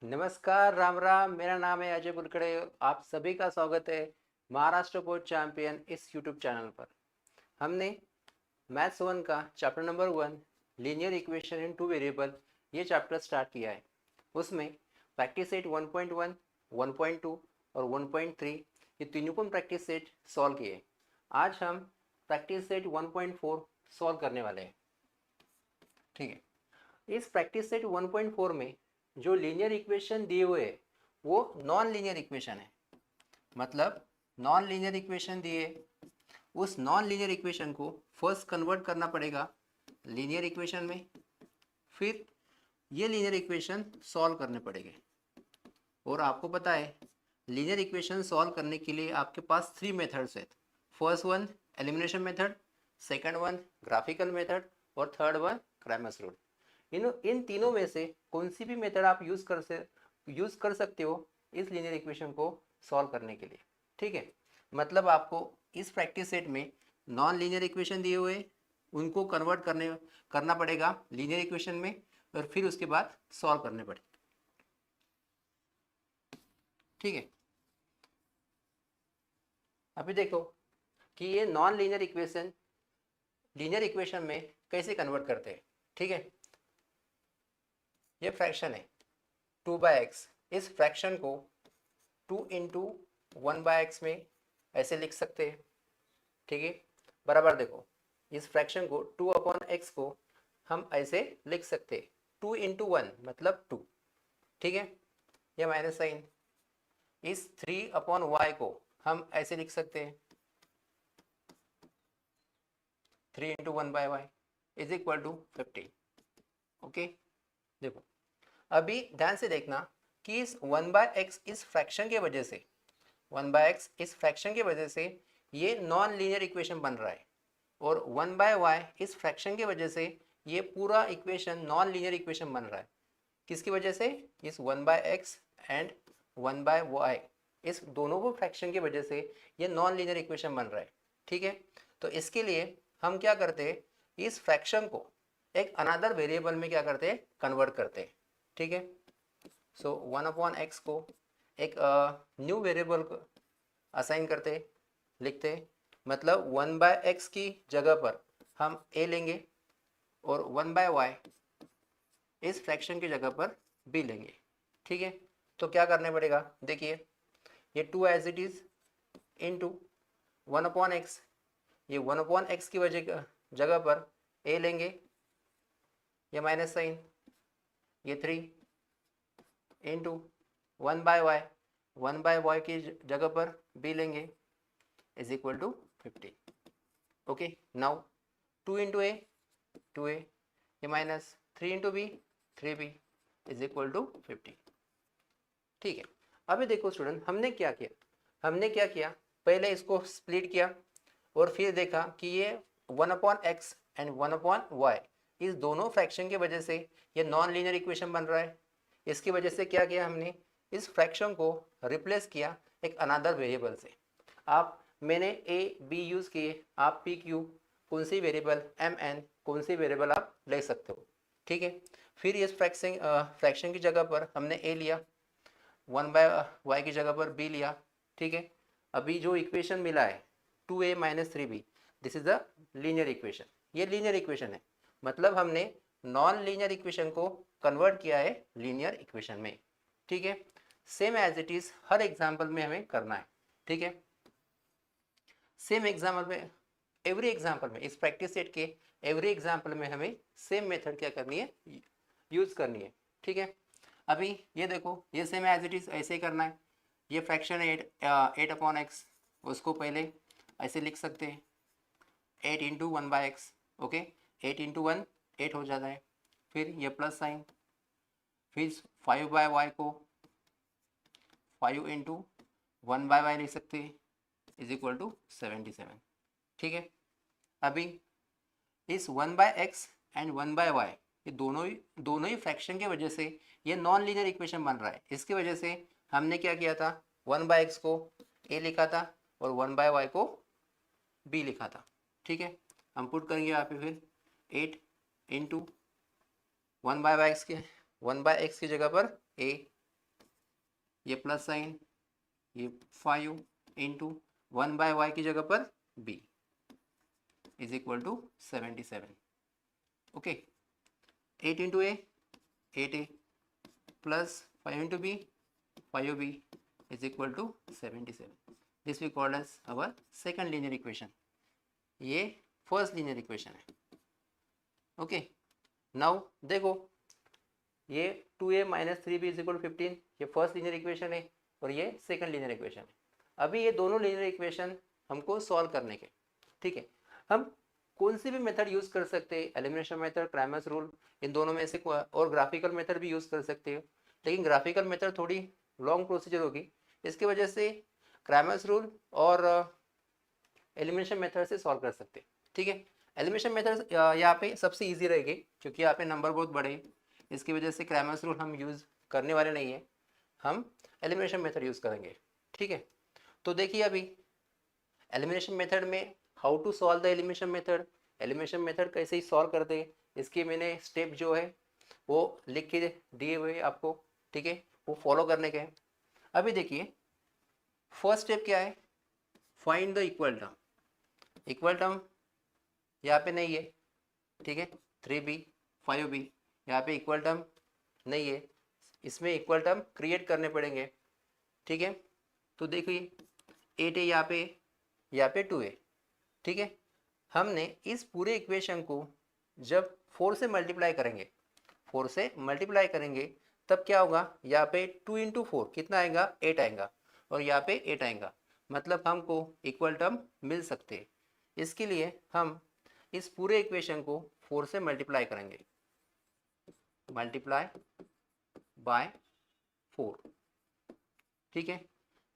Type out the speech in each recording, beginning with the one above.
नमस्कार, राम राम। मेरा नाम है अजय बुलकड़े। आप सभी का स्वागत है महाराष्ट्र बोर्ड चैंपियन इस यूट्यूब चैनल पर। हमने मैथ्स 1 का chapter number 1 linear equation in two variable ये चैप्टर स्टार्ट किया है। उसमें प्रैक्टिस सेट 1.1, 1.2 और 1.3 ये तीनों को प्रैक्टिस सेट सॉल्व किए। आज हम प्रैक्टिस सेट 1.4 सॉल्व करने वाले हैं। ठीक है, इस प्रैक्टिस सेट 1.4 में जो लीनियर इक्वेशन दिए हुए हैं वो नॉन लीनियर इक्वेशन है। मतलब नॉन लीनियर इक्वेशन दिए, उस नॉन लीनियर इक्वेशन को फर्स्ट कन्वर्ट करना पड़ेगा लीनियर इक्वेशन में, फिर ये लीनियर इक्वेशन सॉल्व करने पड़ेंगे। और आपको पता है लीनियर इक्वेशन सॉल्व करने के लिए आपके पास 3 मेथड्स है। First one elimination method, second one graphical method और थर्ड वन क्रैमर्स रूल। इन तीनों में से कौन सी भी मेथड आप यूज़ कर सकते हो इस लीनियर इक्वेशन को सॉल्व करने के लिए। ठीक है, मतलब आपको इस प्रैक्टिस सेट में नॉन लीनियर इक्वेशन दिए हुए उनको कन्वर्ट करना पड़ेगा लीनियर इक्वेशन में, और फिर उसके बाद सॉल्व करने पड़ेंगे। ठीक है, अभी देखो कि ये non linear equation linear equation में कैसे कन्वर्ट करते हैं। ठीक है, ये फ्रैक्शन है 2/x। इस फ्रैक्शन को 2 इंटू 1/x में ऐसे लिख सकते हैं। ठीक है, बराबर देखो इस फ्रैक्शन को 2/x को हम ऐसे लिख सकते हैं 2 इंटू 1 मतलब 2। ठीक है, यह माइनस साइन। इस 3/y को हम ऐसे लिख सकते हैं 3 into 1/y is equal to 15। Okay, देखो अभी ध्यान से देखना कि इस 1/x इस फ्रैक्शन के वजह से 1/x इस फ्रैक्शन की वजह से ये नॉन लीनियर इक्वेशन बन रहा है, और 1/y इस फ्रैक्शन की वजह से ये पूरा इक्वेशन नॉन लीनियर इक्वेशन बन रहा है। किसकी वजह से? इस 1/x एंड 1/y इस दोनों को फ्रैक्शन की वजह से ये नॉन लीनियर इक्वेशन बन रहा है। ठीक है, तो इसके लिए हम क्या करते हैं, इस फ्रैक्शन को एक अनदर वेरिएबल में क्या करते हैं, कन्वर्ट करते हैं। ठीक है, सो 1/x को एक न्यू वेरिएबल को असाइन करते लिखते, मतलब 1/x की जगह पर हम a लेंगे और 1/y इस फ्रैक्शन की जगह पर b लेंगे। ठीक है, तो क्या करने पड़ेगा, देखिए ये 2 as it is into 1/x, ये 1/x की जगह पर a लेंगे, ये माइनस साइन, ये 3 इंटू 1/y 1/y की जगह पर b लेंगे is equal to 50। Okay, now 2 into a 2a, ये minus 3 into b 3b is equal to 50। ठीक है, अभी देखो स्टूडेंट हमने क्या किया, पहले इसको स्प्लिट किया और फिर देखा कि ये 1/x एंड 1/y इस दोनों फ्रैक्शन की वजह से ये नॉन लीनियर इक्वेशन बन रहा है। इसकी वजह से क्या किया हमने, इस फ्रैक्शन को रिप्लेस किया एक अनदर वेरिएबल से। मैंने a b यूज़ किए, आप p q कौन सी वेरिएबल m n कौन सी वेरिएबल आप ले सकते हो। ठीक है, फिर इस फ्रैक्शन की जगह पर हमने a लिया, 1/y की जगह पर b लिया। ठीक है, अभी जो इक्वेशन मिला है 2a minus 3b, this is the linear equation. ये लीनियर इक्वेशन है, मतलब हमने नॉन लीनियर इक्वेशन को कन्वर्ट किया है लीनियर इक्वेशन में। ठीक है, सेम एज इट इज हर एग्जाम्पल में हमें करना है। ठीक है, सेम एग्जाम्पल में एवरी एग्जाम्पल में इस प्रैक्टिस सेट के एवरी एग्जाम्पल में हमें सेम मेथड क्या करनी है, यूज करनी है। ठीक है, अभी ये देखो ये सेम एज इट इज ऐसे ही करना है। ये फ्रैक्शन है 8/x, उसको पहले ऐसे लिख सकते हैं 8 इंटू 1/x। ओके, 8 इंटू 1 8 हो जाता है, फिर ये प्लस साइन, फिर 5/y को 5 इंटू 1/y लिख सकते हैं इज इक्वल टू 77। ठीक है, अभी इस 1/x एंड 1/y ये दोनों ही फ्रैक्शन की वजह से ये नॉन लीनियर इक्वेशन बन रहा है। इसकी वजह से हमने क्या किया था, 1/x को a लिखा था और 1/y को b लिखा था। ठीक है, हम पुट करेंगे यहाँ पे फिर 8 इंटू 1/x की जगह पर a ये प्लस साइन, ये 5 इंटू 1/y की जगह पर b is equal to 77. Okay, 8 into a 8a plus 5 into b 5b is equal to 77. This we call as our second linear equation. ये फर्स्ट लीनियर इक्वेशन है. Okay, now देखो ये 2a minus 3b is equal to 15, ये first linear equation है और ये second linear equation है. अभी ये दोनों लीनियर इक्वेशन हमको सॉल्व करने के, ठीक है, हम कौन सी भी मेथड यूज़ कर सकते हैं, एलिमिनेशन मेथड, क्राइमर्स रूल, इन दोनों में से और ग्राफिकल मेथड भी यूज़ कर सकते हो. लेकिन ग्राफिकल मेथड थोड़ी लॉन्ग प्रोसीजर होगी, इसकी वजह से क्राइमर्स रूल और एलिमिनेशन मेथड से सॉल्व कर सकते हैं. ठीक है, एलिमिनेशन मेथड यहाँ पे सबसे इजी रहेगी क्योंकि यहाँ पे नंबर बहुत बड़े हैं, इसकी वजह से क्राइमर्स रूल हम यूज़ करने वाले नहीं है, हम एलिमिनेशन मेथड यूज़ करेंगे. ठीक है, तो देखिए अभी एलिमिनेशन मेथड में how to solve the elimination method कैसे ही सॉल्व करते हैं, इसके मैंने स्टेप जो है वो लिख के दिए हुए आपको. ठीक है, वो फॉलो करने के हैं. अभी देखिए फर्स्ट स्टेप क्या है, फाइंड द इक्वल टर्म यहाँ पे नहीं है. ठीक है, 3b 5b यहाँ पे इक्वल टर्म नहीं है, इसमें इक्वल टर्म क्रिएट करने पड़ेंगे. ठीक है, तो देखिए 8 है यहाँ पे 2 है. ठीक है, हमने इस पूरे इक्वेशन को जब 4 से मल्टीप्लाई करेंगे तब क्या होगा, यहाँ पे 2 इंटू 4 कितना आएगा, 8 आएगा और यहाँ पे 8 आएगा, मतलब हमको इक्वल टर्म मिल सकते हैं. इसके लिए हम इस पूरे इक्वेशन को 4 से मल्टीप्लाई करेंगे, मल्टीप्लाई बाय 4. ठीक है,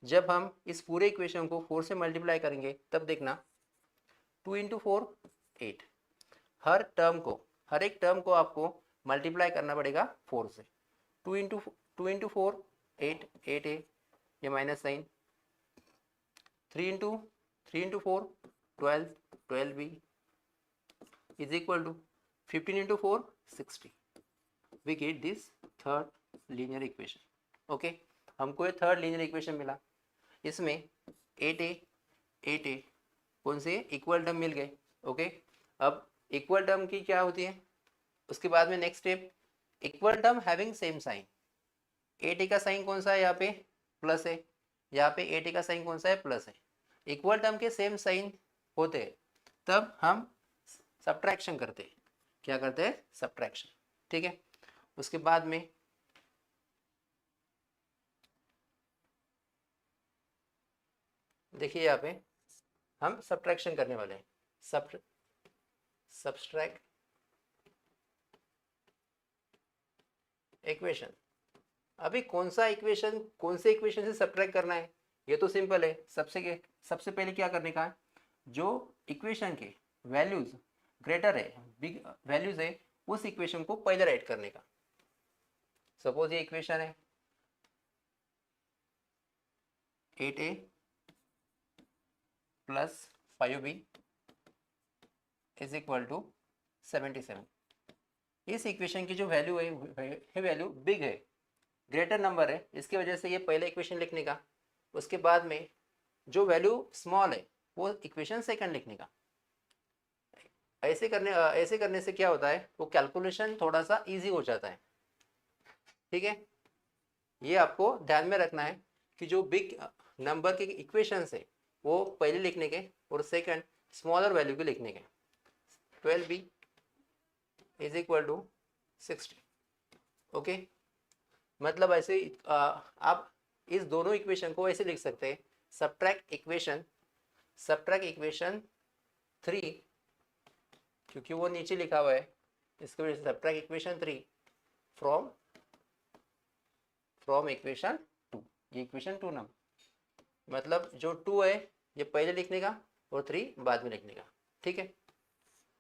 जब हम इस पूरे इक्वेशन को 4 से मल्टीप्लाई करेंगे तब देखना 2 इंटू 4 8, हर एक टर्म को आपको मल्टीप्लाई करना पड़ेगा 4 से. 2 इंटू 4 8 8 है, ये माइनस साइन. 3 इंटू 4 12 12 भी is equal to 15 into 4 60. We get this third linear equation. Okay, हमको ये थर्ड लीनियर इक्वेशन मिला. इसमें 8a कौन से इक्वल टर्म मिल गए. ओके, अब इक्वल टर्म की क्या होती है, उसके बाद में next step equal term having same sign. 8a का साइन कौन सा है, यहाँ पे प्लस है, यहाँ पे 8a का साइन कौन सा है, प्लस है. इक्वल टर्म के सेम साइन होते हैं तब हम सब्ट्रैक्शन करते हैं. क्या करते हैं, सब्ट्रैक्शन. ठीक है, उसके बाद में देखिए यहाँ पे हम सब्ट्रैक्शन करने वाले हैं. Subtract equation. अभी कौन से इक्वेशन से सब्ट्रैक्ट करना है, ये तो सिंपल है. सबसे पहले क्या करने का है, जो इक्वेशन के वैल्यूज ग्रेटर है, बिग वैल्यूज है, उस इक्वेशन को पहले राइट करने का. सपोज ये इक्वेशन है 8a plus 5b is equal to 77. इस इक्वेशन की जो वैल्यू है वैल्यू बिग है, ग्रेटर नंबर है, इसकी वजह से ये पहले इक्वेशन लिखने का. उसके बाद में जो वैल्यू स्मॉल है वो इक्वेशन सेकंड लिखने का. ऐसे करने से क्या होता है, वो कैलकुलेशन थोड़ा सा इजी हो जाता है. ठीक है, ये आपको ध्यान में रखना है कि जो बिग नंबर के इक्वेशंस है वो पहले लिखने के और सेकंड स्मॉलर वैल्यू के लिखने के. 12b is equal to 60. Okay, मतलब ऐसे आप इस दोनों इक्वेशन को ऐसे लिख सकते हैं, सब्ट्रैक्ट इक्वेशन 3, क्योंकि वो नीचे लिखा हुआ है, इसकी वजह से सब्ट्रैक्ट इक्वेशन 3 फ्रॉम इक्वेशन 2. ये इक्वेशन 2 ना, मतलब जो 2 है ये पहले लिखने का और 3 बाद में लिखने का. ठीक है,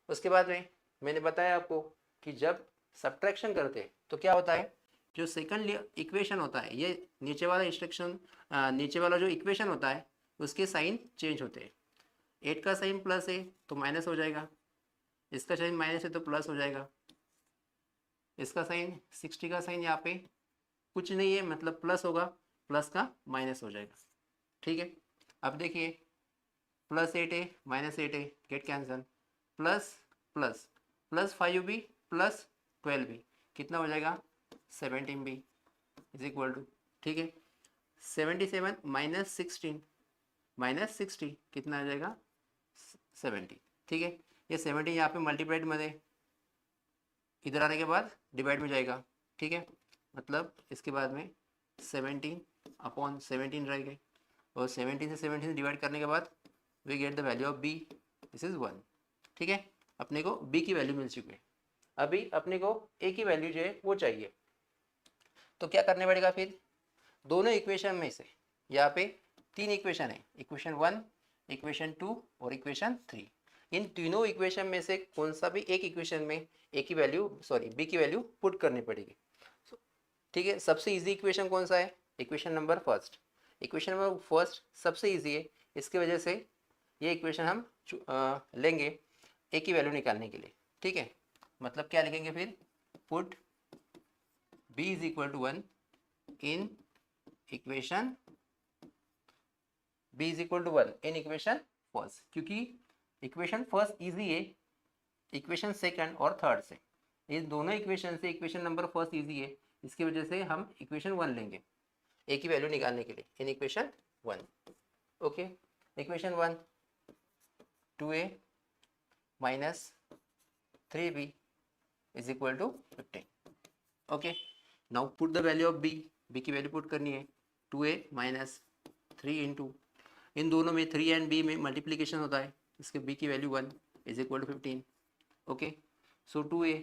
उसके बाद में मैंने बताया आपको कि जब सब्ट्रैक्शन करते हैं तो क्या होता है, जो सेकंड इक्वेशन होता है, ये नीचे वाला जो इक्वेशन होता है उसके साइन चेंज होते हैं. 8 का साइन प्लस है तो माइनस हो जाएगा, इसका साइन माइनस है तो प्लस हो जाएगा, इसका साइन 60 का साइन यहाँ पे कुछ नहीं है मतलब प्लस होगा, प्लस का माइनस हो जाएगा, ठीक है। अब देखिए +8a -8a get cancel, plus plus plus 5b plus 12b कितना हो जाएगा 17b इज इक्वल टू, ठीक है। 77 -16 कितना आ जाएगा 70, ठीक है। ये 70 यहाँ पे मल्टीप्लाइड में इधर आने के बाद डिवाइड में जाएगा, ठीक है। मतलब इसके बाद में 17/17 रह गए और 17 से 17 डिवाइड करने के बाद we get the value of b, this is 1, ठीक है। अपने को b की वैल्यू मिल चुकी है। अभी अपने को a की वैल्यू जो है वो चाहिए, तो क्या करने पड़ेगा फिर, दोनों इक्वेशन में से यहाँ पे 3 इक्वेशन है, इक्वेशन 1, इक्वेशन 2 और इक्वेशन 3। इन तीनों इक्वेशन में से कौन सा भी एक इक्वेशन में a की वैल्यू b की वैल्यू पुट करनी पड़ेगी, ठीक है। सबसे इजी इक्वेशन कौन सा है, equation number first. Equation number first सबसे इजी है, इसकी वजह से ये इक्वेशन हम लेंगे a की वैल्यू निकालने के लिए, ठीक है। मतलब क्या लिखेंगे फिर, put b is equal to 1 in equation b is equal to 1 in equation first, क्योंकि इक्वेशन फर्स्ट इजी है इक्वेशन सेकंड और थर्ड से, इन दोनों इक्वेशन से इक्वेशन नंबर फर्स्ट इजी है, इसकी वजह से हम इक्वेशन 1 लेंगे a की वैल्यू निकालने के लिए in equation 1, okay. Equation 1 2a minus 3b is equal to 15, okay. Now put the value of b की वैल्यू पुट करनी है, 2a माइनस 3 इंटू, इन दोनों में 3 एंड b में मल्टीप्लीकेशन होता है, इसके b की value 1 is equal to 15, okay. So 2a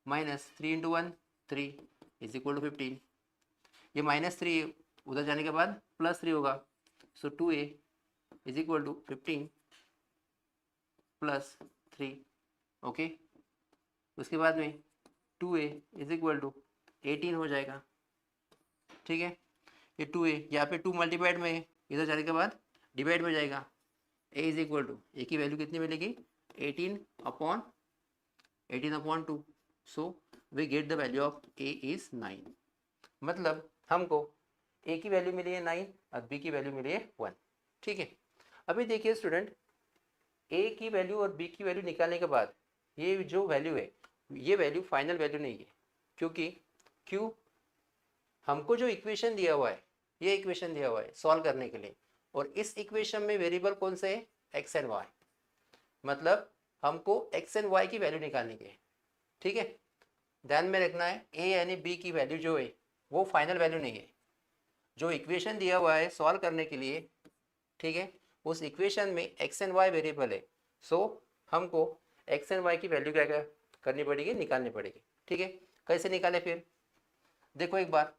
minus 3 into 1 3 is equal to 15, ये -3 उधर जाने के बाद +3 होगा, so 2a is equal to 15 plus 3, okay. उसके बाद में 2a इज इक्वल टू 18 हो जाएगा, ठीक है। ये 2a यहाँ पे 2 मल्टीप्लाइड में है, इधर जाने के बाद डिवाइड में जाएगा, a is equal to a की वैल्यू कितनी मिलेगी 18/2, so we get the value of a is 9। मतलब हमको a की वैल्यू मिली है 9 और b की वैल्यू मिली है 1, ठीक है। अभी देखिए स्टूडेंट, a की वैल्यू और b की वैल्यू निकालने के बाद ये जो वैल्यू है ये वैल्यू फाइनल वैल्यू नहीं है, क्यों हमको जो इक्वेशन दिया हुआ है ये इक्वेशन दिया हुआ है सॉल्व करने के लिए, और इस इक्वेशन में वेरिएबल कौन से है x एंड y, मतलब हमको x एंड y की वैल्यू निकालनी है, ठीक है। ध्यान में रखना है a यानी b की वैल्यू जो है वो फाइनल वैल्यू नहीं है, जो इक्वेशन दिया हुआ है सॉल्व करने के लिए, ठीक है, उस इक्वेशन में x एंड y वेरिएबल है, सो हमको x एंड y की वैल्यू क्या करनी पड़ेगी, निकालनी पड़ेगी, ठीक है। कैसे निकाले फिर, देखो एक बार,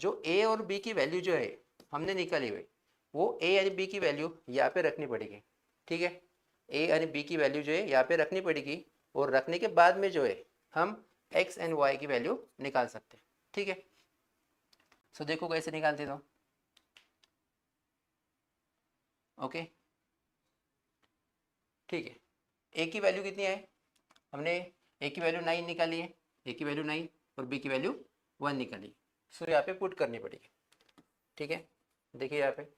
जो a और b की वैल्यू जो है हमने निकाली हुई वो a यानी b की वैल्यू यहाँ पे रखनी पड़ेगी, ठीक है। a यानी b की वैल्यू जो है यहाँ पे रखनी पड़ेगी, और रखने के बाद में जो है हम x एंड y की वैल्यू निकाल सकते हैं, ठीक है। सो देखो कैसे निकालते तो, ओके, ठीक है। a की वैल्यू कितनी है, हमने a की वैल्यू 9 निकाली है, a की वैल्यू 9 और b की वैल्यू 1 निकाली, सो यहाँ पे पुट करनी पड़ेगी, ठीक है। देखिए यहाँ पे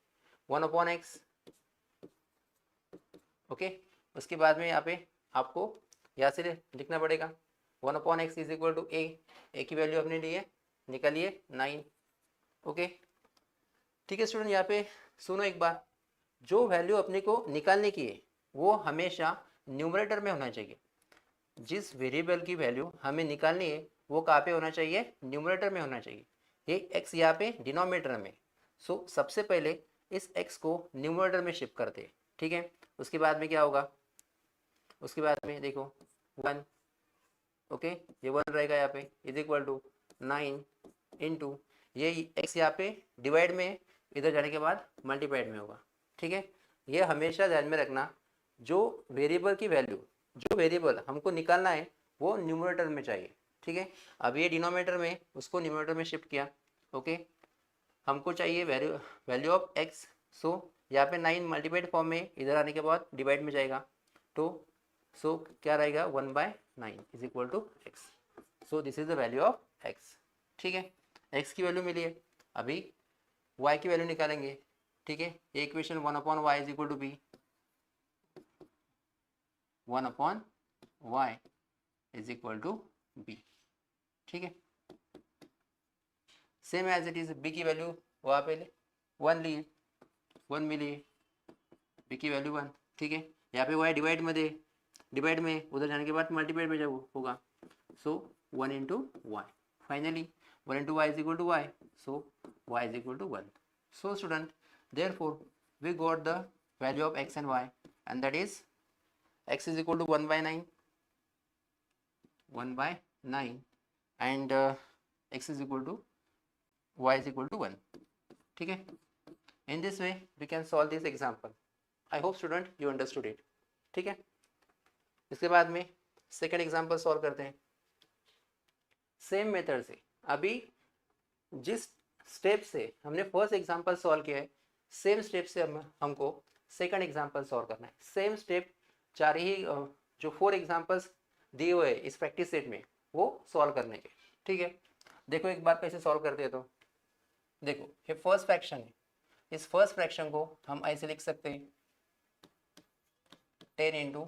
1/x, ओके। उसके बाद में यहाँ पे आपको यहाँ से लिखना पड़ेगा 1/x is equal to a की वैल्यू अपने लिए निकालिए 9, ओके, ठीक है। स्टूडेंट यहाँ पे सुनो एक बार, जो वैल्यू अपने को निकालने की है वो हमेशा न्यूमरेटर में होना चाहिए, जिस वेरिएबल की वैल्यू हमें निकालनी है वो कहाँ पे होना चाहिए, न्यूमरेटर में होना चाहिए। ये x यहाँ पे डिनोमिनेटर में, सो सबसे पहले इस x को न्यूमरेटर में शिफ्ट करते हैं, ठीक है। उसके बाद में क्या होगा, उसके बाद में देखो 1, ओके, ये 1 रहेगा यहाँ पे इज इक्वल टू 9 इंटू, ये x यहाँ पे डिवाइड में इधर जाने के बाद मल्टीप्लाइड में होगा, ठीक है। ये हमेशा ध्यान में रखना, जो वेरिएबल की वैल्यू, जो वेरिएबल हमको निकालना है वो न्यूमरेटर में चाहिए, ठीक है। अब ये डिनोमिनेटर में उसको न्यूमरेटर में शिफ्ट किया, ओके। हमको चाहिए वैल्यू ऑफ x, सो यहाँ पे 9 मल्टीप्लाइड फॉर्म में इधर आने के बाद डिवाइड में जाएगा, तो सो क्या रहेगा 1/9 is equal to x, so this is the value of x, ठीक है। x की वैल्यू मिली है, अभी y की वैल्यू निकालेंगे, ठीक है। ये equation 1/y is equal to b, 1/y is equal to b, ठीक है। Same as it is, b की वैल्यू वहाँ पे 1 लिए, 1 मिली, बी की वैल्यू 1, ठीक है। यहाँ पे y डिवाइड में उधर जाने के बाद मल्टीप्लाइड में जब होगा, so 1 into y, finally 1 into y is equal to y, so y is equal to 1. So student, therefore we got the value of x and y, and that is x is equal to 1 by 9, 1 by 9, and x is equal to y is equal to 1, ठीक है। In this way we can solve this example. I hope student you understood it, ठीक है। इसके बाद में second example solve करते हैं same method से। अभी जिस स्टेप से हमने फर्स्ट एग्जांपल सॉल्व किया है, सेम स्टेप से हमको सेकंड एग्जांपल सॉल्व करना है। सेम स्टेप, चार ही जो 4 एग्जांपल्स दिए हुए इस प्रैक्टिस सेट में वो सॉल्व करने के, ठीक है। देखो एक बार कैसे सॉल्व करते हैं, तो देखो ये फर्स्ट फ्रैक्शन है, इस फर्स्ट फ्रैक्शन को हम ऐसे लिख सकते हैं 10 इंटू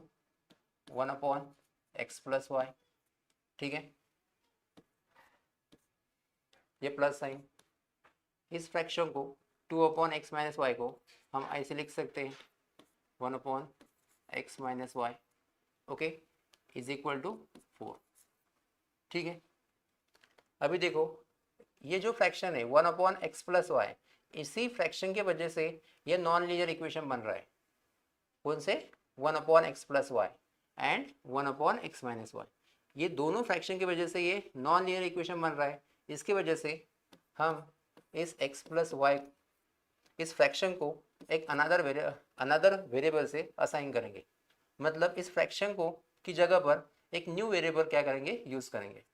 1/x प्लस वाई, ठीक है, ये प्लस साइन। इस फ्रैक्शन को 2/x माइनस वाई को हम ऐसे लिख सकते हैं 1/x minus y, okay, is equal to 4, ठीक है। अभी देखो ये जो फ्रैक्शन है 1/x प्लस वाई, इसी फ्रैक्शन के वजह से ये नॉन लीनियर इक्वेशन बन रहा है। कौन से? 1/x plus y and 1/x minus y, ये दोनों फ्रैक्शन की वजह से ये नॉन लीनियर इक्वेशन बन रहा है। इसकी वजह से हम इस x प्लस वाई, इस फ्रैक्शन को एक अनदर वेरिएबल से असाइन करेंगे। मतलब इस फ्रैक्शन को की जगह पर एक न्यू वेरिएबल क्या करेंगे, यूज़ करेंगे।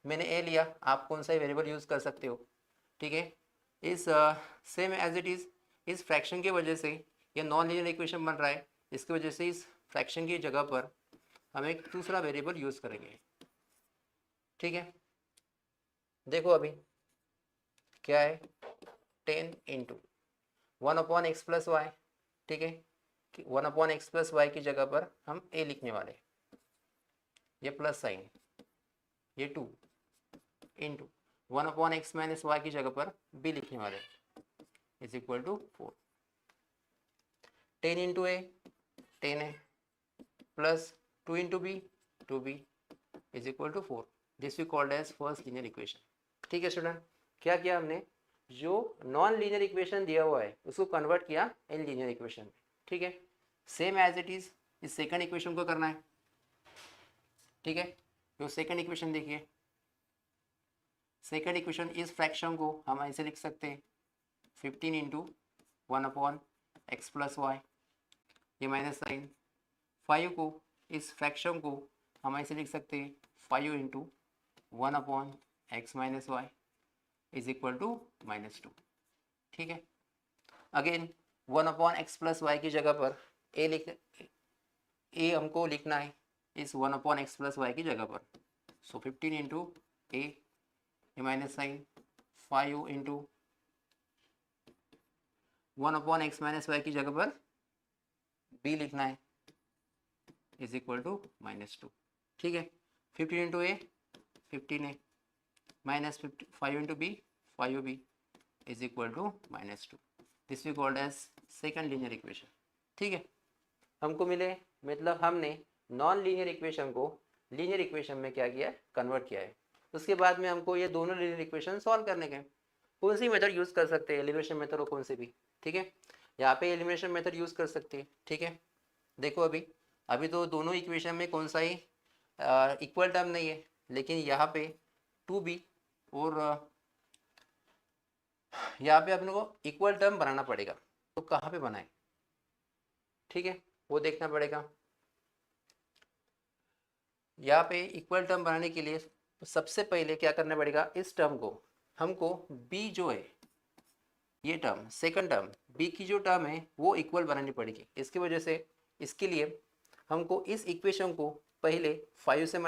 मैंने ए लिया, आप कौन सा वेरिएबल यूज़ कर सकते हो, ठीक है। इस सेम एज इट इज़, इस फ्रैक्शन की वजह से ये नॉन लीनियर इक्वेशन बन रहा है। इसकी वजह से इस फ्रैक्शन की जगह पर हम एक दूसरा वेरिएबल यूज़ करेंगे, ठीक है। देखो अभी क्या है, 10 इंटू 1/x प्लस वाई, ठीक है। 1/x प्लस वाई की जगह पर हम a लिखने वाले, ये प्लस साइन, ये 2 इंटू 1/x माइनस वाई की जगह पर b लिखने वाले, is equal to 4। 10 into a 10 है, plus 2 into b 2b is equal to 4। This we called as first linear equation, ठीक है स्टूडेंट। क्या किया हमने, जो नॉन लीनियर इक्वेशन दिया हुआ है उसको कन्वर्ट किया इन लीनियर इक्वेशन में, ठीक है। सेम एज इट इज इस सेकंड इक्वेशन को करना है, ठीक है। तो सेकंड इक्वेशन देखिए, सेकंड इक्वेशन इस फ्रैक्शन को हम ऐसे लिख सकते हैं 15 इंटू 1/x प्लस वाई, ये माइनस साइन। 5 को, इस फ्रैक्शन को हम ऐसे लिख सकते हैं 5 into 1/x minus y is equal to -2, ठीक है। अगेन 1/x प्लस वाई की जगह पर ए हमको लिखना है इस 1/x प्लस वाई की जगह पर। So 15 into a minus sign, 5 into 1/x minus Y की जगह पर b लिखना है, इज इक्वल टू -2, ठीक है। 15 इंटू ए 15 है, minus 5 into b 5b is equal to -2। This we called as second linear equation, ठीक है। हमको मिले, मतलब हमने नॉन लीनियर इक्वेशन को लीनियर इक्वेशन में क्या किया है, कन्वर्ट किया है। उसके बाद में हमको ये दोनों लीनियर इक्वेशन सॉल्व करने के, कौन सी मेथड यूज़ कर सकते हैं, एलिमिनेशन मेथड और कौन से भी, ठीक है। यहाँ पे एलिमिनेशन मेथड यूज़ कर सकते हैं, ठीक है। देखो अभी तो दोनों इक्वेशन में कौन सा ही इक्वल टर्म नहीं है, लेकिन यहाँ पे 2b और यहाँ पे अपने को इक्वल टर्म बनाना पड़ेगा। तो कहाँ पे बनाए, ठीक है, वो देखना पड़ेगा। यहाँ पे इक्वल टर्म बनाने के लिए सबसे पहले क्या करना पड़ेगा, इस टर्म को हमको b जो है, ये टर्म सेकंड टर्म b की जो टर्म है वो इक्वल बनानी पड़ेगी। इसकी वजह से, इसके लिए हमको इस इक्वेशन को पहले 5 से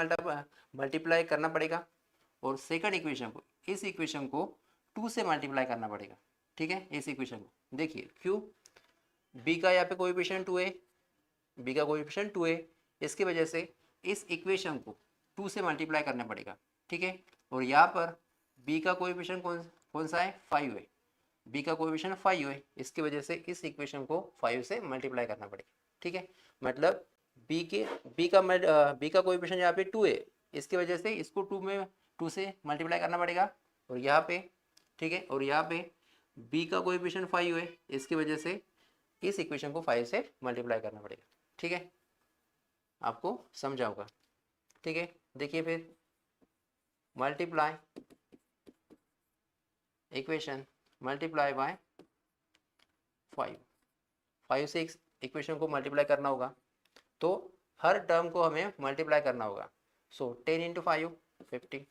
मल्टीप्लाई करना पड़ेगा, और सेकंड इक्वेशन को, इस इक्वेशन को 2 से मल्टीप्लाई करना पड़ेगा, ठीक है, इस इक्वेशन को। देखिए क्यों, बी का यहाँ पे कोएफिशिएंट 2 है, बी का कोएफिशिएंट 2 है, इसकी वजह से इस इक्वेशन को 2 से मल्टीप्लाई करना पड़ेगा, ठीक है। और यहाँ पर बी का कोएफिशिएंट कौन सा है, 5 है, बी का कोएफिशिएंट 5 है, इसकी वजह से इस इक्वेशन को 5 से मल्टीप्लाई करना पड़ेगा, ठीक है। मतलब बी का कोएफिशिएंट यहाँ पे 2 है, इसकी वजह से इसको 2 से मल्टीप्लाई करना पड़ेगा। और यहाँ पे, ठीक है, और यहाँ पे बी का कोएफिशिएंट 5 है, इसकी वजह से इस इक्वेशन को 5 से मल्टीप्लाई करना पड़ेगा, ठीक है, आपको समझा होगा, ठीक है। देखिए फिर मल्टीप्लाई इक्वेशन मल्टीप्लाई बाय 5 से इक्वेशन को मल्टीप्लाई करना होगा, तो हर टर्म को हमें मल्टीप्लाई करना होगा। So 10 into 5 50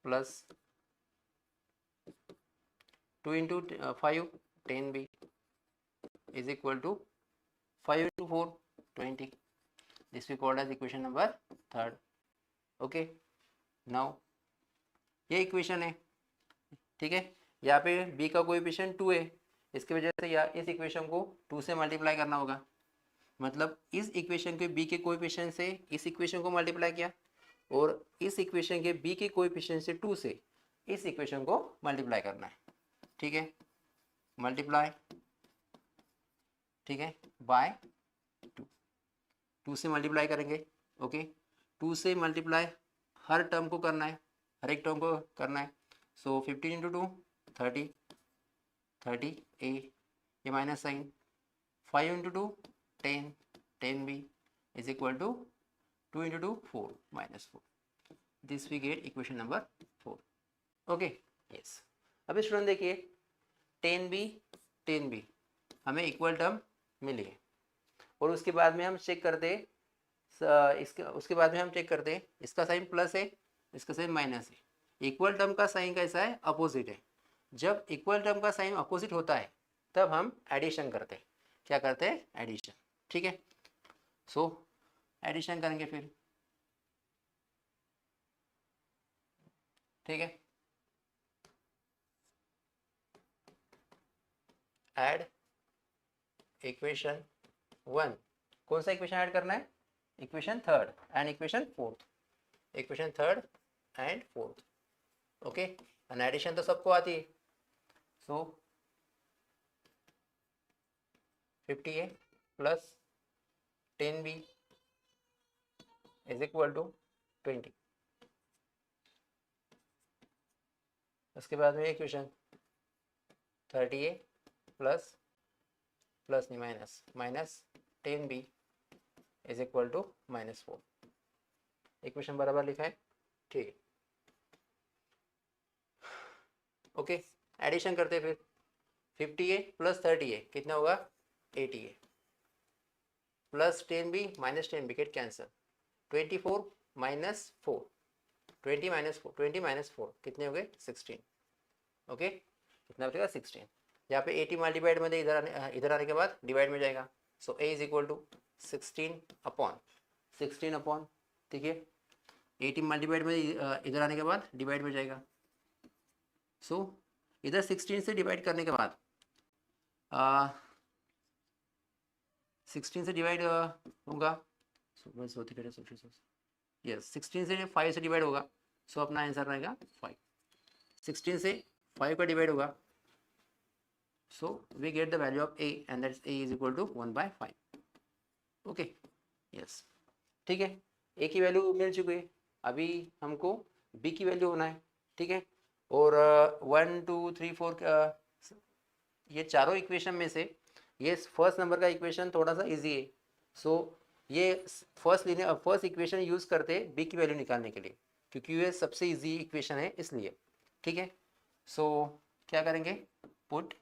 plus 2 into 5 10 b is equal to 5 into 4 20। This we called as equation number 3। Okay, now ये इक्वेशन है, ठीक है। यहाँ पे b का कोएफिशिएंट 2 है, इसकी वजह से या इस इक्वेशन को 2 से मल्टीप्लाई करना होगा। मतलब इस इक्वेशन के b के कोएफिशिएंट से इस इक्वेशन को मल्टीप्लाई किया, और इस इक्वेशन के b के कोएफिशिएंट से 2 से इस इक्वेशन को मल्टीप्लाई करना है, ठीक है। मल्टीप्लाई, ठीक है, बाय 2 से मल्टीप्लाई करेंगे। ओके, 2 से मल्टीप्लाई हर टर्म को करना है, हर एक टर्म को करना है। सो 15 इंटू 2 30 ए, ये minus sign, 5 into 2 10 b is equal to 2 into 2 4 minus 4। This we get equation number 4। Okay, yes. अभी स्टूडेंट देखिए 10 बी हमें इक्वल टर्म मिली है, और उसके बाद में हम चेक करते उसके बाद में हम चेक करते इसका साइन प्लस है, इसका साइन माइनस है। इक्वल टर्म का साइन कैसा है, अपोजिट है। जब इक्वल टर्म का साइन अपोजिट होता है तब हम एडिशन करते हैं। क्या करते हैं, एडिशन, ठीक है। सो एडिशन करेंगे फिर, ठीक है। ऐड इक्वेशन 1, कौन सा इक्वेशन ऐड करना है, equation 3rd and equation 4th, equation 3rd and 4th। Okay, and addition तो सबको आती है। So 50a plus 10b is equal to 20। उसके बाद में इक्वेशन 30a प्लस नहीं minus 10b is equal to -4। Equation बराबर लिखा है, ठीक है। ओके, एडिशन करते फिर 50a प्लस 30a कितना होगा, 80a plus 10b minus 10b get cancel, 24 minus 4 20 minus 4 कितने हो गए, 16। ओके, कितना बचेगा, 16। यहाँ पे 80 मल्टीप्लाइड में इधर आने के बाद डिवाइड में जाएगा। So a is equal to 16 upon, ठीक है, 80 मल्टीप्लाइड में इधर आने के बाद डिवाइड में जाएगा। सो इधर 16 से डिवाइड करने के बाद 16 से डिवाइड होगा, यस 16 से 5 से डिवाइड होगा। सो अपना आंसर रहेगा 5। 16 से 5 का डिवाइड होगा, so we get the value of a and that a is equal to 1/5। Okay, yes, ठीक है। a की वैल्यू मिल चुकी है, अभी हमको b की वैल्यू होना है, ठीक है। और 1 2 3 4 ये चारों इक्वेशन में से ये फर्स्ट नंबर का इक्वेशन थोड़ा सा इजी है। सो ये फर्स्ट इक्वेशन यूज करते b की वैल्यू निकालने के लिए, क्योंकि ये सबसे इजी इक्वेशन है इसलिए, ठीक है। सो क्या करेंगे, put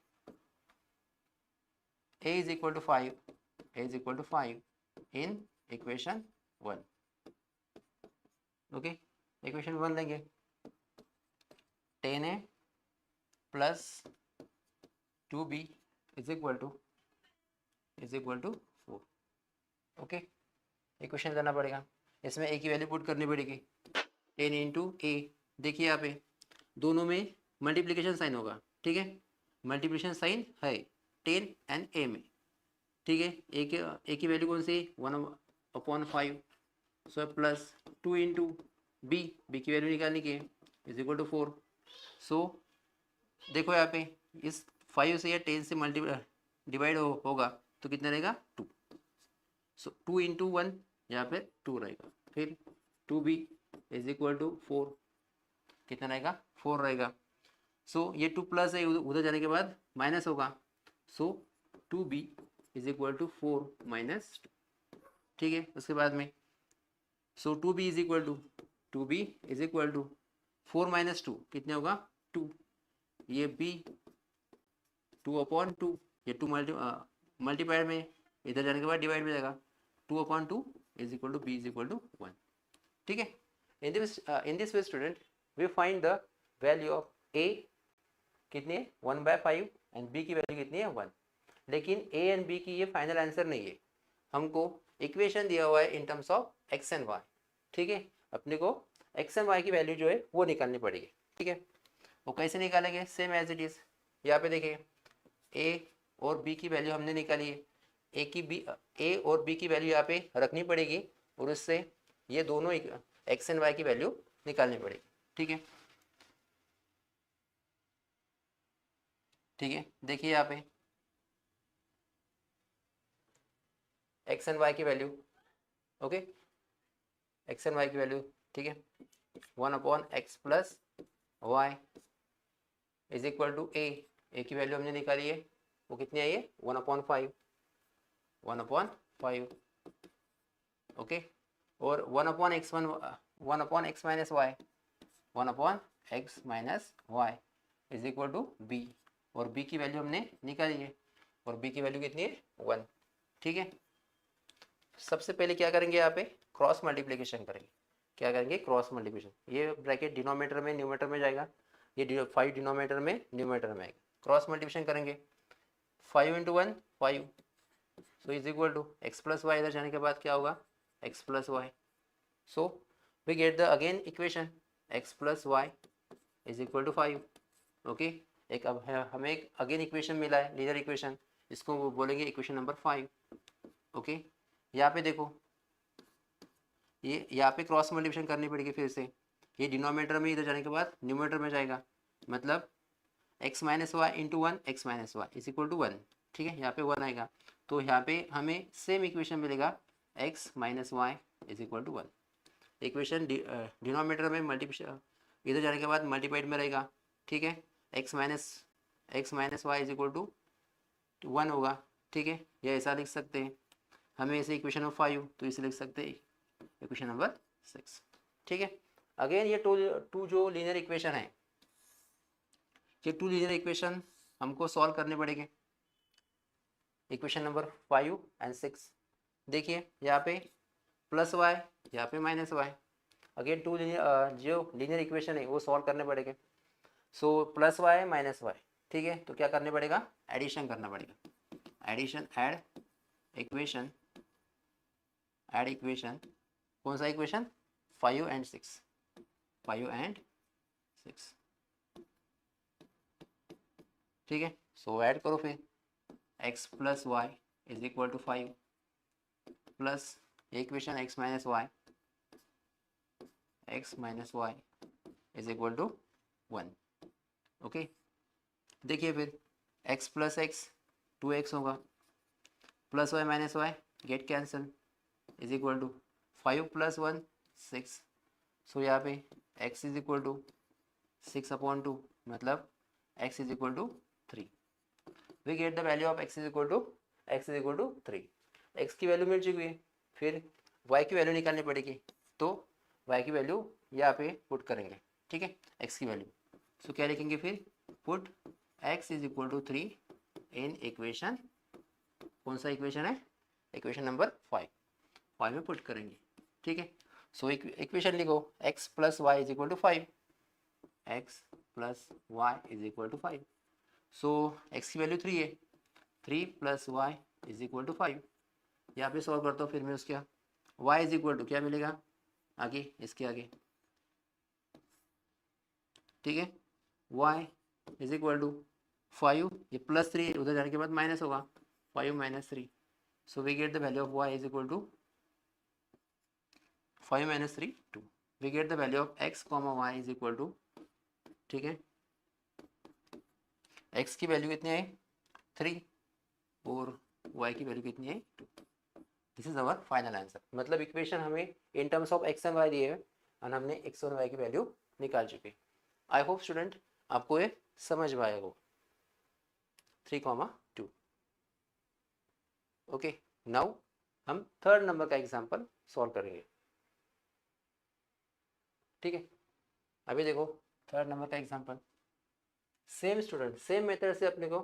a is equal to 5 in equation 1। Okay, equation 1 लेंगे, 10a plus 2b is equal to 4। Okay, equation करना पड़ेगा, इसमें a की वैल्यू पुट करनी पड़ेगी, 10 इंटू ए। देखिए यहाँ पे दोनों में मल्टीप्लिकेशन साइन होगा, ठीक है, मल्टीप्लिकेशन साइन है 10 एंड ए में, ठीक है। ए की वैल्यू कौन सी, 1/5, सो प्लस 2 इंटू बी की वैल्यू निकालने की इज इक्वल टू 4। सो देखो यहाँ पे इस 5 से या 10 से डिवाइड होगा तो कितना रहेगा 2। सो 2 इंटू 1 यहाँ पे 2 रहेगा, फिर 2b इज इक्वल टू 4, कितना रहेगा 4 रहेगा। सो ये 2 प्लस है, उधर जाने के बाद माइनस होगा, so 2b is equal to 4 minus 2, ठीक है। उसके बाद में so 2b is equal to 4 minus 2 कितने होगा 2, ये b 2/2, ये 2 मल्टीप्लाइड में इधर जाने के बाद डिवाइड में जाएगा, 2/2 is equal to b is equal to 1, ठीक है। In this way student we find the value of a कितनी है 1/5 एंड b की वैल्यू कितनी है 1। लेकिन a एंड b की ये फाइनल आंसर नहीं है, हमको इक्वेशन दिया हुआ है in terms of x and y, ठीक है। अपने को x एंड y की वैल्यू जो है वो निकालनी पड़ेगी, ठीक है। वो कैसे निकालेंगे, सेम एज इट इज, यहाँ पे देखिए a और b की वैल्यू हमने निकाली है, a और b की वैल्यू यहाँ पे रखनी पड़ेगी और उससे ये दोनों x एंड y की वैल्यू निकालनी पड़ेगी, ठीक है। ठीक है, देखिए यहाँ पे x एंड y की value, okay, x and y की वैल्यू, ठीक है, 1/x plus y is equal to a की वैल्यू हमने निकाली है, वो कितनी आई है 1/5, ओके। और 1/x minus y, 1/x minus y is equal to b, और b की वैल्यू हमने निकाली है और b की वैल्यू कितनी है 1, ठीक है। सबसे पहले क्या करेंगे, यहाँ पे क्रॉस मल्टीप्लिकेशन करेंगे। क्या करेंगे, क्रॉस मल्टीप्लिकेशन, ये ब्रैकेट डिनोमिनेटर में न्यूमरेटर में जाएगा, ये 5 डिनोमिनेटर में न्यूमरेटर में आएगा, क्रॉस मल्टीप्लिकेशन करेंगे 5 into 1 5, so is equal to x plus y, इधर जाने के बाद क्या होगा x plus y, so we get the again equation x plus y is equal to 5, okay. एक अब हमें एक अगेन इक्वेशन मिला है, लीनियर इक्वेशन, इसको वो बोलेंगे इक्वेशन नंबर 5, ओके। यहाँ पे देखो ये यहाँ पे क्रॉस मल्टीप्लिकेशन करनी पड़ेगी फिर से, ये डिनोमिनेटर में इधर जाने के बाद न्यूमरेटर में जाएगा, मतलब x minus y into 1 x minus y is equal to 1, ठीक है। यहाँ पे 1 आएगा तो यहाँ पे हमें सेम इक्वेशन मिलेगा x minus y is equal to 1। Equation denominator में मल्टीप्लिकेशन इधर जाने के बाद मल्टीप्लाइड में रहेगा, ठीक है। x minus y is equal to 1 होगा, ठीक है। या ऐसा लिख सकते हैं, हमें इसे इक्वेशन नंबर 5 तो इसे लिख सकते हैं इक्वेशन नंबर 6, ठीक है। अगेन ये टू जो लीनियर इक्वेशन है, ये 2 लीनियर इक्वेशन हमको सॉल्व करने पड़ेंगे, इक्वेशन नंबर 5 एंड 6। देखिए यहाँ पे प्लस वाई, यहाँ पे माइनस वाई, अगेन 2 जो लीनियर इक्वेशन है वो सॉल्व करने पड़ेंगे। So plus y minus y, ठीक है, तो क्या करने पड़ेगा, एडिशन करना पड़ेगा, एडिशन, ऐड इक्वेशन, कौन सा इक्वेशन 5 एंड 6, 5 एंड 6, ठीक है। सो ऐड करो फिर x plus y is equal to 5 plus equation x minus y is equal to 1, okay. देखिए फिर x प्लस एक्स 2x होगा, plus y minus y get cancel is equal to 5 plus 1 6, so यहाँ पे x is equal to 6/2, मतलब x is equal to 3। We get the value of x is equal to 3। x की value मिल चुकी है, फिर y की value निकालनी पड़ेगी, तो y की वैल्यू यहाँ पे पुट करेंगे, ठीक है, x की वैल्यू। सो क्या लिखेंगे फिर, put x is equal to 3 in equation, कौन सा इक्वेशन है, इक्वेशन नंबर 5 में पुट करेंगे, ठीक है। सो इक्वेशन लिखो x plus y is equal to 5, x plus y is equal to 5, so x की वैल्यू 3 है, 3 plus y is equal to 5, यहाँ पे सॉल्व करता हूँ फिर मैं उसके, y इज इक्वल टू क्या मिलेगा आगे, इसके आगे, ठीक है, y इज इक्वल टू 5, ये +3 उधर जाने के बाद माइनस होगा, 5 - 3, so we get the value of y is equal to 5 - 3 2, we get the value of x, y is equal to, ठीक है, x की वैल्यू कितनी है 3 और y की वैल्यू कितनी है 2। This is our final answer. मतलब इक्वेशन हमें in terms of x and y दिए हुए और हमने x और y की वैल्यू निकाल चुके। आई होप स्टूडेंट आपको ये समझ में आएगा। 3,2। ओके, नाउ हम थर्ड नंबर का एग्जांपल सॉल्व करेंगे। ठीक है, अभी देखो थर्ड नंबर का example, same student same method से अपने को,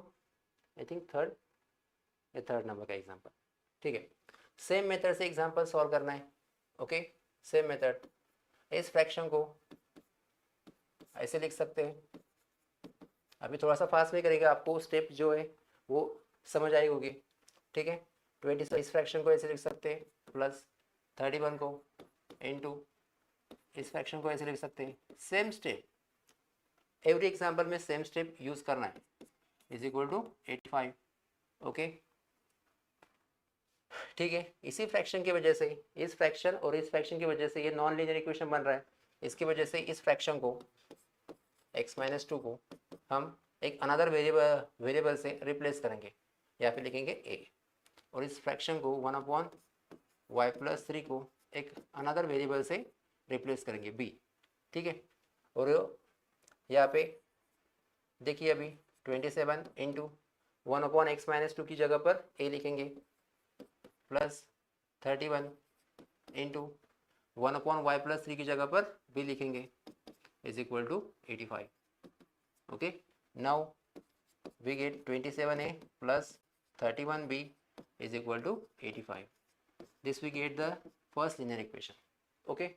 आई थिंक थर्ड नंबर का एग्जांपल, ठीक है, सेम मेथड से एग्जांपल सॉल्व करना है। ओके, सेम मेथड, इस फ्रैक्शन को ऐसे लिख सकते हैं। अभी थोड़ा सा फास्ट में करेगा, आपको स्टेप जो है वो समझ आई होगी। ठीक है, 20 इस फ्रैक्शन को ऐसे लिख सकते हैं, प्लस 31 को इनटू इस फ्रैक्शन को ऐसे लिख सकते हैं। सेम स्टेप, एवरी एग्जांपल में सेम स्टेप यूज करना है, इज इक्वल टू 85। ओके, ठीक है, इसी फ्रैक्शन की वजह से, इस फ्रैक्शन और इस फ्रैक्शन की वजह से ये नॉन लीनियर इक्वेशन बन रहा है। इसकी वजह से इस फ्रैक्शन को x - 2 को हम एक अनदर वेरिएबल से रिप्लेस करेंगे, या फिर लिखेंगे a, और इस फ्रैक्शन को 1/y + 3 को एक अनदर वेरिएबल से रिप्लेस करेंगे b। ठीक है, और यहाँ पे देखिए अभी 27 इंटू 1/x - 2 की जगह पर a लिखेंगे, प्लस 31 इंटू 1/y + 3 की जगह पर b लिखेंगे, is equal to 85। Okay, now we get 27a plus 31b is equal to 85. This we get the first linear equation. Okay,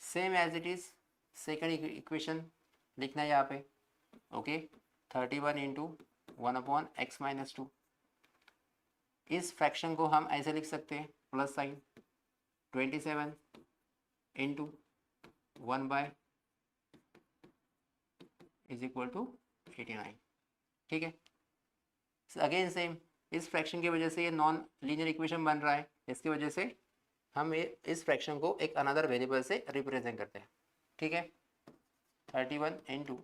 same as it is second equation लिखना है यहाँ पे। Okay, 31 into 1/x - 2, इस fraction को हम ऐसे लिख सकते हैं, plus sign 27 into 1 is equal to 89। ठीक है, अगेन सेम, इस फ्रैक्शन की वजह से ये नॉन लीनियर इक्वेशन बन रहा है, इसकी वजह से हम इस फ्रैक्शन को एक अनदर वेरिएबल से रिप्रेजेंट करते हैं। ठीक है, 31 इंटू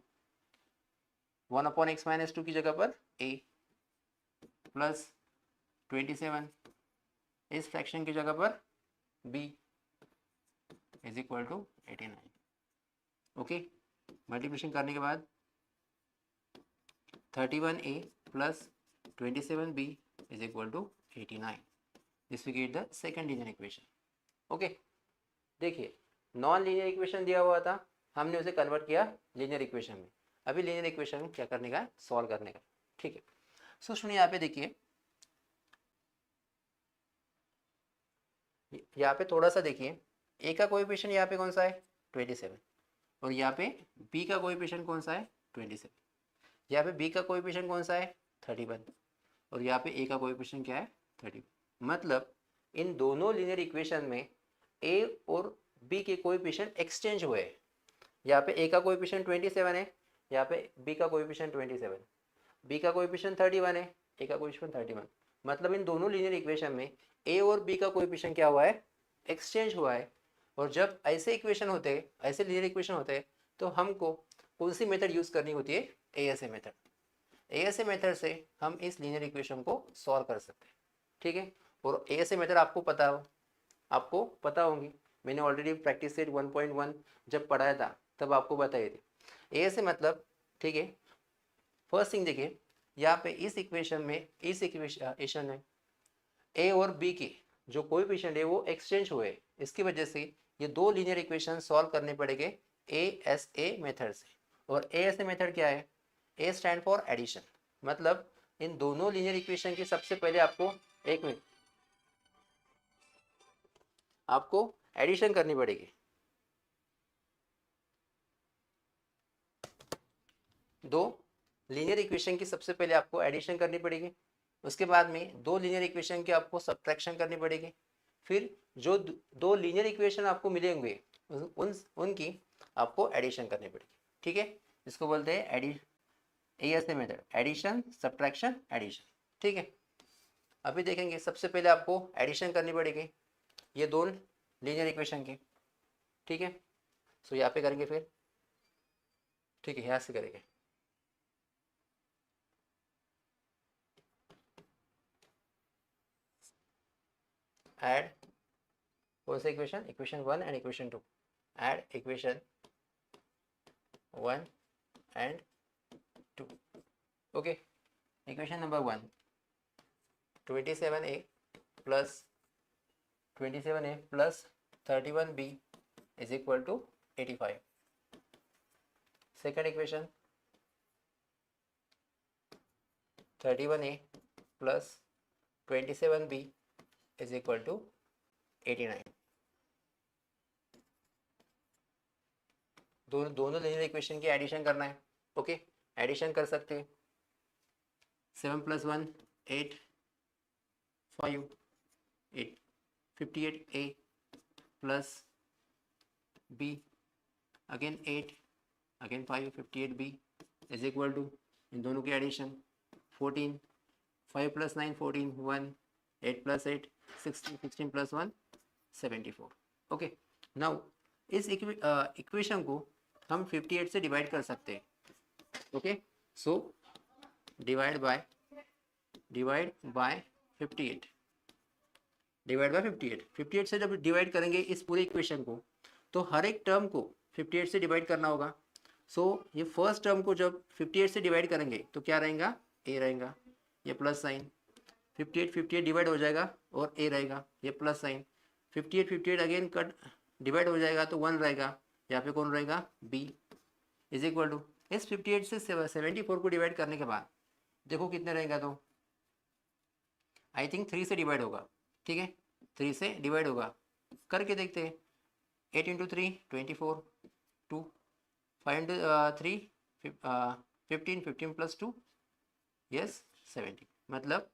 1/x - 2 की जगह पर a, प्लस 27 इस फ्रैक्शन की जगह पर b is equal to 89। Okay, multiplication करने के बाद 31a plus 27b is equal to 89. This we get the second linear equation. Okay, देखिए नॉन लीनियर इक्वेशन दिया हुआ था, हमने उसे कन्वर्ट किया लीनियर इक्वेशन में। अभी लीनियर इक्वेशन क्या करने का है, सॉल्व करने का। ठीक है, सो सुनिए यहाँ पे देखिए, यहाँ पे थोड़ा सा देखिए, ए का कोएफिशिएंट यहाँ पे कौन सा है 27, और यहाँ पे बी का कोएफिशिएंट कौन सा है 27, यहाँ पे बी का कोएफिशिएंट कौन सा है 31, और यहाँ पे ए का कोएफिशिएंट क्या है 30। मतलब इन दोनों लीनियर इक्वेशन में ए और बी के कोएफिशिएंट एक्सचेंज हुए हैं। यहाँ पे ए का कोएफिशिएंट 27 है, यहाँ पे बी का कोएफिशिएंट 27, बी का कोएफिशिएंट 31 है, ए का कोएफिशिएंट 31। मतलब इन दोनों लीनियर इक्वेशन में ए और बी का कोएफिशिएंट क्या हुआ है, एक्सचेंज हुआ है। और जब ऐसे इक्वेशन होते हैं, ऐसे लीनियर इक्वेशन होते हैं, तो हमको कौन सी मेथड यूज करनी होती है, एएसए मेथड। एएसए मेथड से हम इस लीनियर इक्वेशन को सॉल्व कर सकते हैं। ठीक है, और एएसए मेथड आपको पता होंगी, मैंने ऑलरेडी प्रैक्टिस सेट 1.1 जब पढ़ाया था तब आपको बताई थी एएसए मतलब। ठीक है, फर्स्ट थिंग देखिए, यहाँ पे इस इक्वेशन में ए और बी के जो कोएफिशिएंट है वो एक्सचेंज हुए, इसकी वजह से ये दो लीनियर इक्वेशन सॉल्व करने पड़ेंगे एएसए मेथड से। और एएसए मेथड क्या है, ए स्टैंड फॉर एडिशन। मतलब इन दोनों लीनियर इक्वेशन की सबसे पहले आपको एडिशन करनी पड़ेगी। दो लीनियर इक्वेशन की सबसे पहले आपको एडिशन करनी पड़ेगी, उसके बाद में दो लीनियर इक्वेशन की आपको सब्ट्रैक्शन करनी पड़ेगी, फिर जो दो लीनियर इक्वेशन आपको मिलेंगे उनकी आपको एडिशन करनी पड़ेगी। ठीक है, इसको बोलते हैं ASA method, addition subtraction addition. ठीक है, अभी देखेंगे सबसे पहले आपको एडिशन करनी पड़ेगी ये दो लीनियर इक्वेशन की। ठीक है, सो यहाँ पे करेंगे फिर। ठीक है, यहाँ से करेंगे। ऐड कौन सा equation, equation 1 and equation 2। Add equation 1 and 2। Okay, equation number 1 27a plus 27a plus 31b is equal to 85। Second equation 31a plus 27b is equal to 89। दोनों लीनियर इक्वेशन की एडिशन करना है। ओके, एडिशन कर सकते हैं। 7 + 1 8 5 8 58a plus b again 8 again 5 58b is equal to, इन दोनों की एडिशन 14 5 + 9 14 1 8 + 8 16 16 + 1 74। ओके, नाउ इस इक्वेशन को हम 58 से डिवाइड कर सकते हैं। Okay, so divide by 58, divide by 58 से जब डिवाइड करेंगे इस पूरे इक्वेशन को, तो हर एक टर्म को 58 से डिवाइड करना होगा। सो ये फर्स्ट टर्म को जब 58 से डिवाइड करेंगे तो क्या रहेगा, ए रहेगा, ये प्लस साइन 58 डिवाइड हो जाएगा और ए रहेगा, ये plus sign 58 again cut divide हो जाएगा तो 1 रहेगा, यहाँ पे कौन रहेगा, बी इज इक्वल टू, इस 58 से 74 को डिवाइड करने के बाद देखो कितने रहेगा, तो आई थिंक 3 से डिवाइड होगा। ठीक है, 3 से डिवाइड होगा, करके देखते हैं। 8 × 3 24 2 5 × 3 15 15 + 2 यस 70। मतलब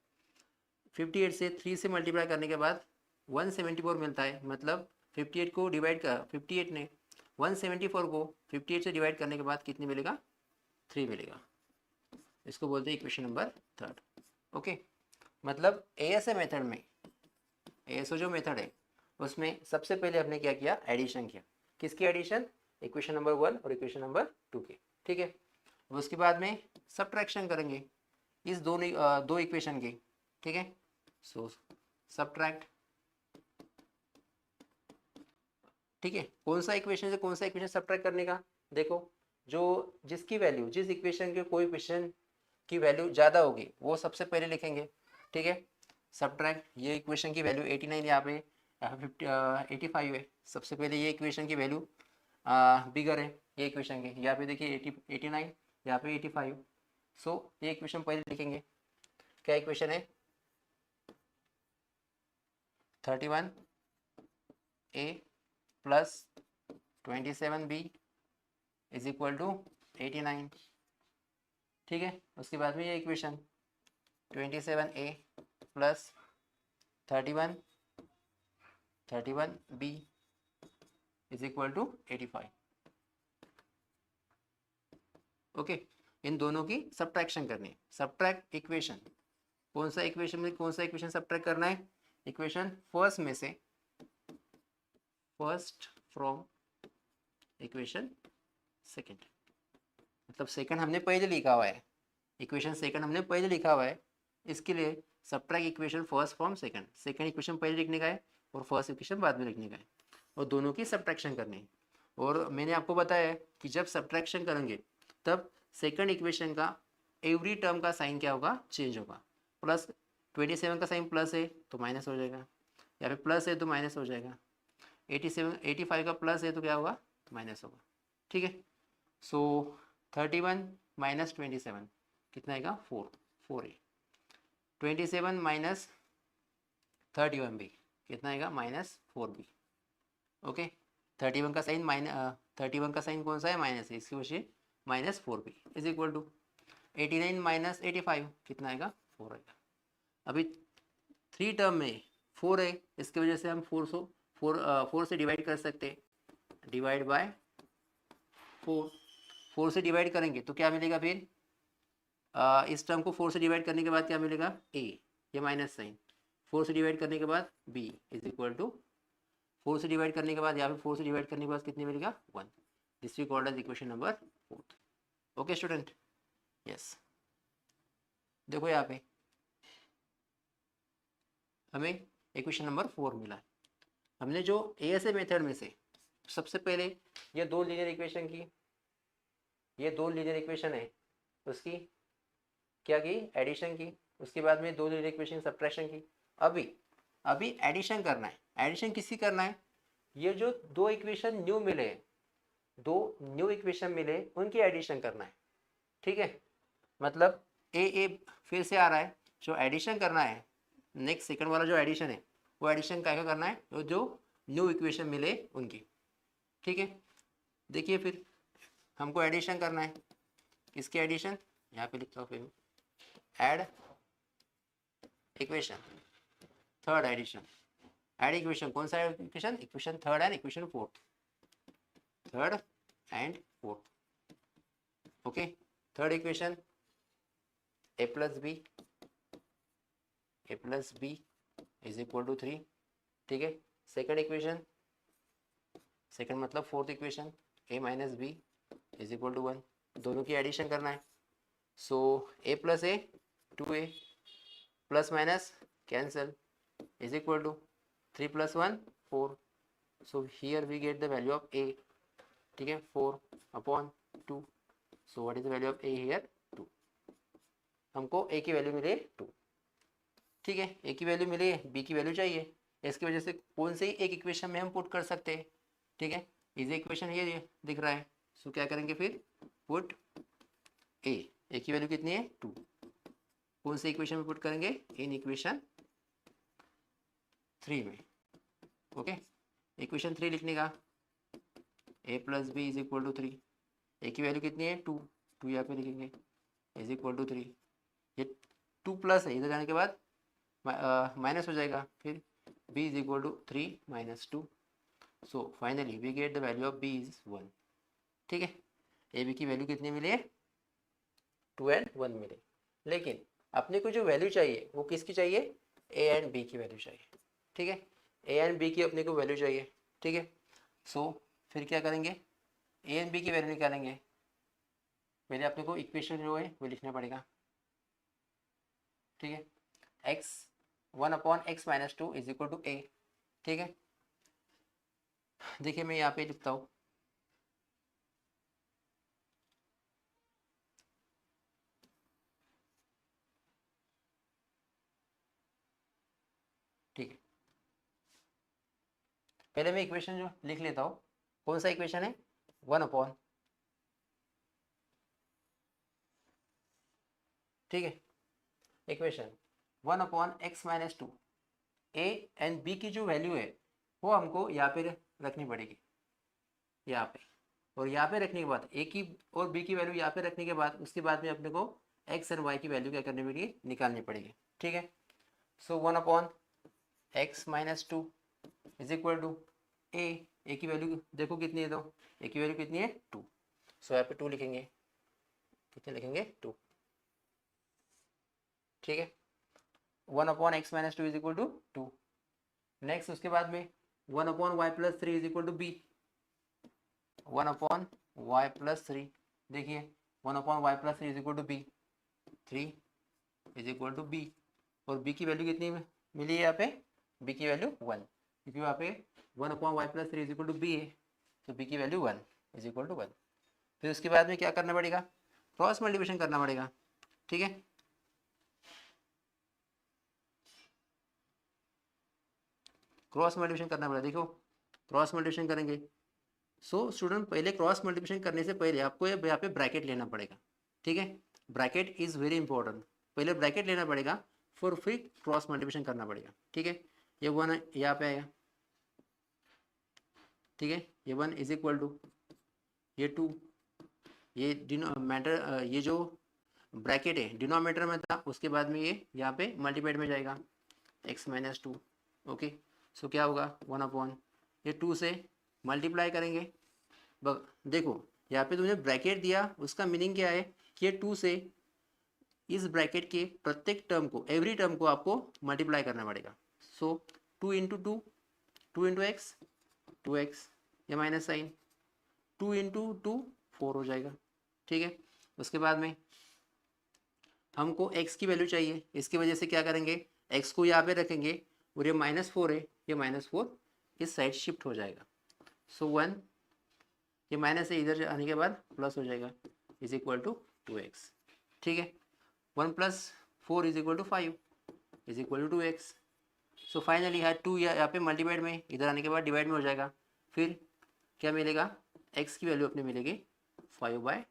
58 से 3 से मल्टीप्लाई करने के बाद 174 मिलता है। मतलब 58 को डिवाइड कर 58 ने 174 को 58 से डिवाइड करने के बाद कितनी मिलेगा, 3 मिलेगा। इसको बोलते हैं इक्वेशन नंबर 3। ओके, मतलब ASA मेथड में, ASO जो मेथड है उसमें सबसे पहले हमने क्या किया, एडिशन किया। किसकी एडिशन, इक्वेशन नंबर 1 और इक्वेशन नंबर 2 के। ठीक है, उसके बाद में सब्ट्रैक्शन करेंगे इस दो इक्वेशन की। ठीक है, सो सब्ट्रैक्ट। ठीक है, कौन सा इक्वेशन से कौन सा इक्वेशन सब्ट्रैक्ट करने का, देखो जो जिसकी वैल्यू, जिस इक्वेशन के कोएफिशिएंट की वैल्यू ज़्यादा होगी वो सबसे पहले लिखेंगे। ठीक है, सब्ट्रैक्ट, ये इक्वेशन की वैल्यू 89 यहाँ पे 85 है, सबसे पहले ये इक्वेशन की वैल्यू बिगर है ये इक्वेशन की, यहाँ पे देखिए 89 यहाँ पे 85। सो ये इक्वेशन पहले लिखेंगे। क्या इक्वेशन है, 31a plus 27b is equal to 89। ठीक है, उसके बाद में ये equation 27a plus 31b is equal to 85। Okay, इन दोनों की सब्ट्रैक्शन करनी है। सब्ट्रैक्ट इक्वेशन, कौन सा इक्वेशन में कौन सा इक्वेशन सब्ट्रैक्ट करना है, इक्वेशन फर्स्ट में से, फर्स्ट फ्रॉम इक्वेशन सेकंड। मतलब सेकंड हमने पहले लिखा हुआ है, इक्वेशन सेकंड हमने पहले लिखा हुआ है, इसके लिए subtract equation first from second. Second equation पहले लिखने का है और फर्स्ट इक्वेशन बाद में लिखने का है, और दोनों की सब्ट्रैक्शन करनी है। और मैंने आपको बताया है कि जब सब्ट्रैक्शन करेंगे तब सेकंड इक्वेशन का एवरी टर्म का साइन क्या होगा, चेंज होगा। प्लस 27 का साइन प्लस है तो माइनस हो जाएगा, या फिर प्लस है तो माइनस हो जाएगा। 85 का प्लस है तो क्या होगा, माइनस होगा। ठीक है, सो 31 - 27 कितना आएगा, 4 है। 27 - 31b कितना आएगा, -4b। ओके, 31 का साइन 31 का साइन कौन सा है, माइनस है, इसकी वजह -4b इज इक्वल टू 89 - 85 कितना आएगा, 4 आएगा। अभी 3 टर्म में 4 है, इसकी वजह से हम 4 से डिवाइड कर सकते हैं, डिवाइड बाय 4। 4 से डिवाइड करेंगे तो क्या मिलेगा फिर, इस टर्म को 4 से डिवाइड करने के बाद क्या मिलेगा, a, ये माइनस साइन, 4 से डिवाइड करने के बाद b इज इक्वल टू 4 से डिवाइड करने के बाद यहाँ पे 4 से डिवाइड करने के बाद कितने मिलेगा 1। This we called as equation number 4। Okay student, yes. देखो यहाँ पे हमें इक्वेशन नंबर 4 मिला है। हमने जो ASA मेथड में से सबसे पहले ये दो लीनियर इक्वेशन की, ये दो लीनियर इक्वेशन है उसकी क्या की, एडिशन की। उसके बाद में दो लीनियर इक्वेशन सब्ट्रैक्शन की। अभी एडिशन करना है। एडिशन किसकी करना है, ये जो दो इक्वेशन न्यू मिले, दो न्यू इक्वेशन मिले उनकी एडिशन करना है। ठीक है, मतलब ए फिर से आ रहा है, जो एडिशन करना है नेक्स्ट सेकंड वाला जो एडिशन है वो एडिशन क्या करना है, वो जो न्यू इक्वेशन मिले उनकी। ठीक है, देखिए फिर हमको एडिशन करना है, किसके एडिशन, यहाँ पे लिखता हूँ फिर add equation, third addition. Add equation कौन सा equation, equation third and equation fourth, third and fourth. Okay, third equation a plus b is equal to 3। ठीक है, सेकंड इक्वेशन, सेकंड मतलब fourth equation a minus b is equal to 1। दोनों की addition करना है। So a plus a 2a plus minus cancel is equal to 3 plus 1 4। So here we get the value of a। ठीक है, 4 upon 2। So what is the value of a here, 2। हमको a की value मिले 2। ठीक है, a की value मिली है, b की वैल्यू चाहिए। इसकी वजह से कौन से एक इक्वेशन में हम पुट कर सकते हैं। ठीक है, इजी इक्वेशन ये दिख रहा है। सो क्या करेंगे फिर, पुट a की वैल्यू कितनी है 2। कौन से इक्वेशन में पुट करेंगे, इन इक्वेशन 3 में। ओके, इक्वेशन 3 लिखने का a plus b is equal to 3। a की वैल्यू कितनी है 2, यहाँ पे लिखेंगे इज इक्वल टू 3। ये 2 प्लस है, इधर जाने के बाद माइनस हो जाएगा, फिर b is equal to 3 minus 2। So finally we get the value of b is 1। ठीक है, ए बी की वैल्यू कितनी मिली है, 2 एंड 1 मिले। लेकिन अपने को जो वैल्यू चाहिए वो किसकी चाहिए, ए एंड बी की वैल्यू चाहिए। ठीक है, ए एंड बी की अपने को वैल्यू चाहिए। ठीक है, सो फिर क्या करेंगे, ए एंड बी की वैल्यू निकालेंगे। पहले अपने को इक्वेशन जो है वो लिखना पड़ेगा। ठीक है, x 1 upon x minus 2 is equal to a. ठीक है, देखिए मैं यहाँ पे लिखता हूँ, ठीक है, पहले मैं इक्वेशन जो लिख लेता हूँ। कौन सा इक्वेशन है, 1 अपॉन, ठीक है, equation 1 upon x minus 2। A and b की जो वैल्यू है वो हमको यहाँ पे रखनी पड़ेगी, यहाँ पे। और यहाँ पे रखने के बाद ए की और बी की वैल्यू यहाँ पे रखने के बाद उसके बाद में अपने को एक्स एंड वाई की वैल्यू क्या करनी पड़ेगी, निकालनी पड़ेगी। ठीक है, so 1 upon x minus 2 is equal to a की वैल्यू देखो कितनी है, तो ए की वैल्यू कितनी है 2। सो यहाँ पे 2 लिखेंगे, कितने लिखेंगे 2। ठीक है, 1 upon x minus 2 is equal to 2। Next उसके बाद में 1 upon y plus 3 is equal to b. 1 upon y plus 3, देखिए 1 upon y plus 3 is equal to b, 3 is equal to b. और बी की वैल्यू कितनी मिली है यहाँ पे, बी की वैल्यू 1, क्योंकि वहाँ पे 1 upon y plus 3 is equal to b है, तो बी की वैल्यू 1 इज इक्वल टू 1। फिर उसके बाद में क्या करना पड़ेगा, क्रॉस मल्टीप्लिकेशन करना पड़ेगा। ठीक है, क्रॉस मल्टीप्लिकेशन करना पड़ेगा। देखो क्रॉस मल्टीप्लिकेशन करेंगे। सो स्टूडेंट पहले क्रॉस मल्टीप्लिकेशन करने से पहले आपको यहाँ पे ब्रैकेट लेना पड़ेगा। ठीक है, ब्रैकेट इज वेरी इंपॉर्टेंट, पहले ब्रैकेट लेना पड़ेगा फिर क्रॉस मल्टीप्लिकेशन करना पड़ेगा। ठीक है, ये 1 यहाँ पे आएगा। ठीक है, ये 1 इज इक्वल टू ये 2, ये डिनोमिनेटर, ये जो ब्रैकेट है डिनोमिनेटर में था, उसके बाद में ये यहाँ पे मल्टीप्लाइड में जाएगा x माइनस 2। ओके, सो क्या होगा 1 अपॉन ये 2 से मल्टीप्लाई करेंगे। देखो यहाँ पे तुमने ब्रैकेट दिया, उसका मीनिंग क्या है कि 2 से इस ब्रैकेट के प्रत्येक टर्म को, एवरी टर्म को आपको मल्टीप्लाई करना पड़ेगा। सो 2 इंटू 2, 2 इंटू एक्स, 2x, या माइनस साइन, 2 इंटू 2 4 हो जाएगा। ठीक है, उसके बाद में हमको x की वैल्यू चाहिए, इसकी वजह से क्या करेंगे, x को यहाँ पे रखेंगे और ये -4 है, ये -4 इस साइड शिफ्ट हो जाएगा। सो 1, ये माइनस से इधर आने के बाद प्लस हो जाएगा, इज इक्वल टू 2x। ठीक है, 1 + 4 is equal to 5 is equal to 2x। So finally है 2 यहाँ पे मल्टीप्लाइड में, इधर आने के बाद डिवाइड में हो जाएगा। फिर क्या मिलेगा, x की वैल्यू अपने मिलेगी 5/2।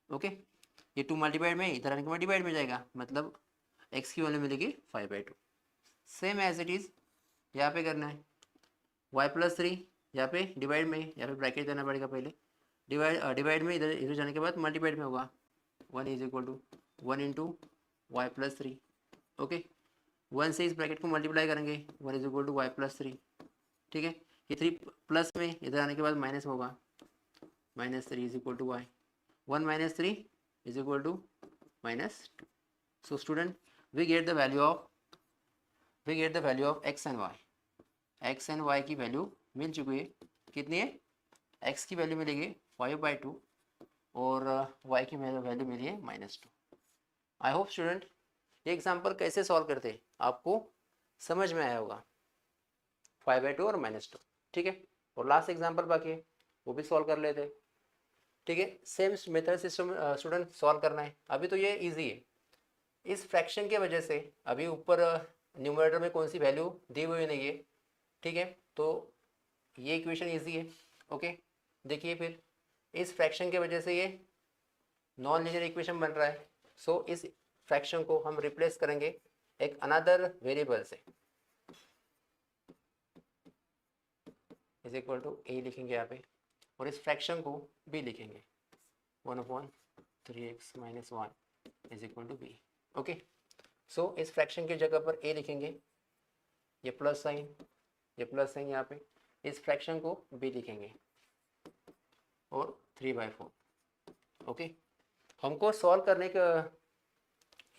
ओके, ये 2 मल्टीप्लाइड में, इधर आने के बाद डिवाइड में जाएगा, मतलब x की वैल्यू मिलेगी 5/2। सेम एज इट इज़ यहाँ पे करना है, y + 3 यहाँ पे डिवाइड में, यहाँ पे ब्रैकेट देना पड़ेगा पहले, डिवाइड में, इधर इधर जाने के बाद मल्टीप्लाइड में होगा, 1 is equal to 1 into y + 3। Okay, 1 से इस ब्रैकेट को मल्टीप्लाई करेंगे, 1 इज इक्वल टू y + 3। ठीक है, ये 3 प्लस में, इधर आने के बाद माइनस होगा, -3 is equal to y, 1 - 3 is equal to -2। So student, we get the value of x and y की वैल्यू मिल चुकी है। कितनी है, x की वैल्यू मिलेगी 5/2 और y की वैल्यू मिली है -2। आई होप स्टूडेंट ये एग्जाम्पल कैसे सॉल्व करते हैं आपको समझ में आया होगा, 5/2 और -2। ठीक है, और लास्ट एग्जाम्पल बाकी है, वो भी सॉल्व कर लेते हैं। ठीक है, same method system student solve करना है। अभी तो ये इजी है, इस फ्रैक्शन की वजह से अभी ऊपर न्यूमरेटर में कौन सी वैल्यू दी हुई नहीं है। ठीक है, तो ये इक्वेशन इजी है। ओके, देखिए फिर इस फ्रैक्शन की वजह से ये नॉन लीनियर इक्वेशन बन रहा है। सो इस फ्रैक्शन को हम रिप्लेस करेंगे एक अनदर वेरिएबल से, इज इक्वल टू ए लिखेंगे यहाँ पे, और इस फ्रैक्शन को b लिखेंगे, 1/3x - 1 is equal to b। Okay, so इस फ्रैक्शन की जगह पर a लिखेंगे, ये प्लस साइन यहाँ पे, इस फ्रैक्शन को b लिखेंगे और 3/4। ओके, हमको सॉल्व करने का,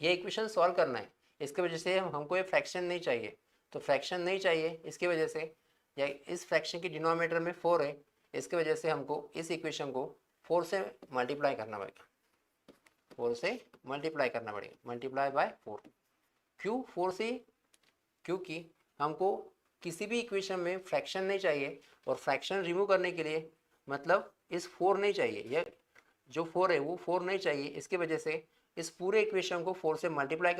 ये इक्वेशन सॉल्व करना है, इसकी वजह से हमको ये फ्रैक्शन नहीं चाहिए। तो फ्रैक्शन नहीं चाहिए, इसकी वजह से, या इस फ्रैक्शन की डिनोमिनेटर में 4 है, इसकी वजह से हमको इस इक्वेशन को 4 से मल्टीप्लाई करना पड़ेगा, 4 से मल्टीप्लाई करना पड़ेगा, मल्टीप्लाई बाय 4। क्यों 4 से, क्योंकि हमको किसी भी इक्वेशन में फ्रैक्शन नहीं चाहिए, और फ्रैक्शन रिमूव करने के लिए मतलब इस 4 नहीं चाहिए, या जो 4 है वो 4 नहीं चाहिए, इसकी वजह से इस पूरे इक्वेशन को 4 से मल्टीप्लाई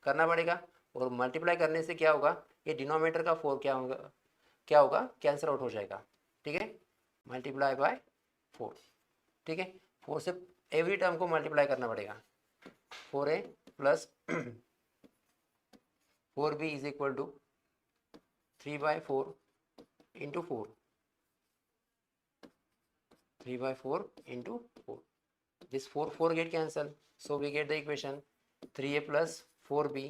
करना पड़ेगा, और मल्टीप्लाई करने से क्या होगा, ये डिनोमिनेटर का 4 क्या होगा कैंसिल आउट हो जाएगा। ठीक है, मल्टीप्लाई बाय 4। ठीक है, 4 से एवरी टर्म को मल्टीप्लाई करना पड़ेगा, 4a plus 4b is equal to 3/4 into 4, 3/4 into 4. This 4 get cancelled. So we get the equation 3a plus 4b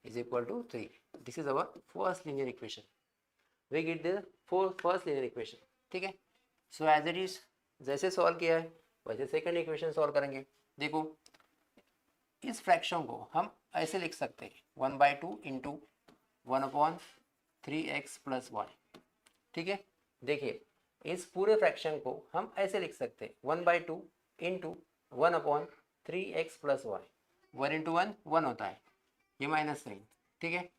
is equal to 3. This is our first linear equation. We get the first linear equation. ठीक है, so as it is, जैसे solve किया है वैसे second equation solve करेंगे। देखो, इस fraction को हम ऐसे लिख सकते हैं, 1/2 इंटू 1/3x प्लस y। ठीक है, देखिए इस पूरे फ्रैक्शन को हम ऐसे लिख सकते हैं, 1/2 into 1/3x plus y। 1 into 1 1 होता है, ये माइनस साइन। ठीक है,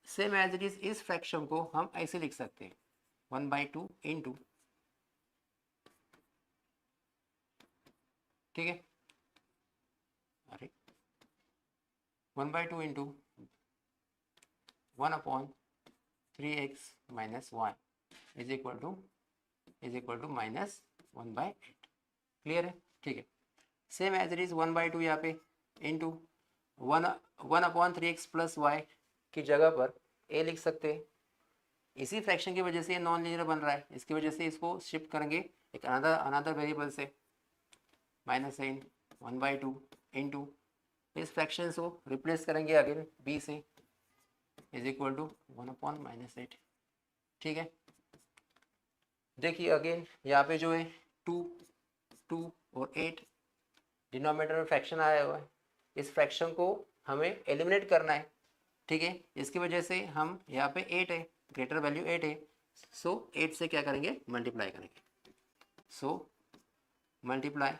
सेम एज इट इज इस फ्रैक्शन को हम ऐसे लिख सकते हैं, 1/2 इंटू, ठीक है, अरे 1/2 into 1/3x minus y is equal to -1/8। Clear है? ठीक है, सेम एज इट इज 1/2 यहाँ पे इंटू 1/3x प्लस y की जगह पर a लिख सकते हैं। इसी फ्रैक्शन की वजह से ये नॉन लीनियर बन रहा है, इसकी वजह से इसको शिफ्ट करेंगे एक अनदर वेरिएबल से, माइनस साइन 1/2 इंटू, इस फ्रैक्शन को रिप्लेस करेंगे अगेन b से, इज इक्वल टू 1/-8। ठीक है, देखिए अगेन यहाँ पे जो है 2 2 और 8, डिनोमिनेटर में फ्रैक्शन आया हुआ है, इस फ्रैक्शन को हमें एलिमिनेट करना है, ठीक है। इसकी वजह से हम यहाँ पे 8 है, ग्रेटर वैल्यू 8 है, सो 8 से क्या करेंगे, मल्टीप्लाई करेंगे। सो मल्टीप्लाई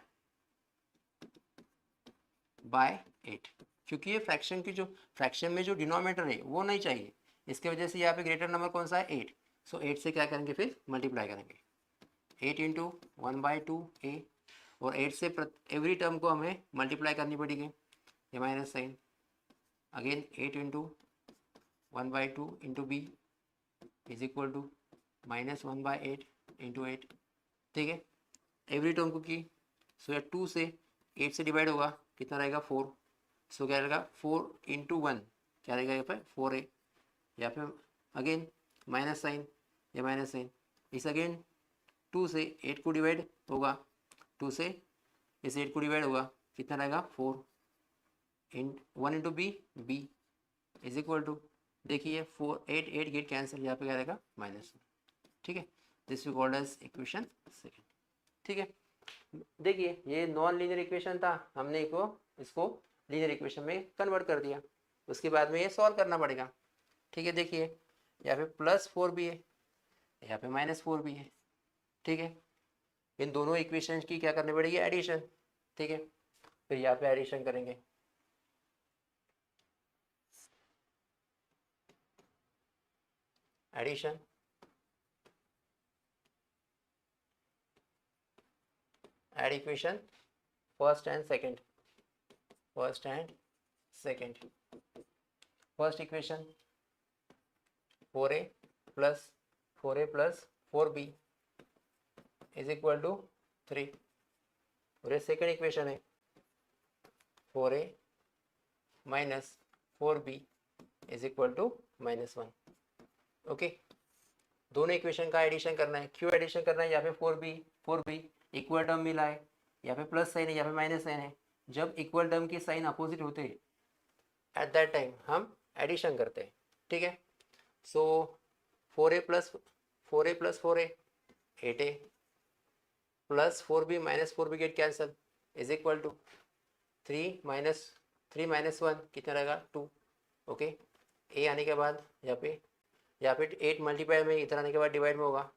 बाय 8, क्योंकि ये फ्रैक्शन की जो फ्रैक्शन में जो डिनोमिनेटर है वो नहीं चाहिए, इसके वजह से यहाँ पे ग्रेटर नंबर कौन सा है, 8। सो 8 से क्या करेंगे, फिर मल्टीप्लाई करेंगे, 8 इंटू 1/2 ए, और 8 से एवरी टर्म को हमें मल्टीप्लाई करनी पड़ेगी, ये minus sign, again 8 into 1/2 into b is equal to -1/8 into 8, ठीक है। एवरी टर्म को की, सो 2 से 8 से डिवाइड होगा, कितना रहेगा, 4। सो क्या रहेगा, 4 इंटू 1 क्या रहेगा, यहाँ पे 4 है, या फिर अगेन माइनस साइन, या माइनस साइन, इस अगेन 2 से 8 को डिवाइड होगा, 2 से इस 8 को डिवाइड होगा, कितना रहेगा, 4 1 into b, b is equal to, देखिए 4 8 8 गेट कैंसिल, यहाँ पे क्या रहेगा, -1, ठीक है। This we called as equation second, ठीक है। देखिए ये नॉन लीनियर इक्वेशन था, हमने इसको लीनियर इक्वेशन में कन्वर्ट कर दिया, उसके बाद में ये सॉल्व करना पड़ेगा, ठीक है। देखिए यहाँ पे +4 भी है, यहाँ पे -4 भी है, ठीक है। इन दोनों इक्वेशन की क्या करनी पड़ेगी, एडिशन, ठीक है। फिर यहाँ पे एडिशन करेंगे, addition, add equation first and second, first and second, first equation 4a plus 4a plus 4b is equal to 3, और ये सेकेंड इक्वेशन है 4a minus 4b is equal to -1, okay. दोनों इक्वेशन का एडिशन करना है, क्यों addition करना है, यहाँ पे 4b इक्वल टर्म मिला है, यहाँ पे प्लस साइन है, यहाँ पे माइनस साइन है, जब इक्वल टर्म की साइन अपोजिट होते हैं एट दैट टाइम हम एडिशन करते हैं, ठीक है। So 4a plus 4a 8a plus 4b minus 4b get cancel is equal to 3 minus 1 कितना रहेगा, 2, ओके। ए आने के बाद यहाँ पे 8 मल्टीप्लाई में, इधर आने के बाद डिवाइड में होगा,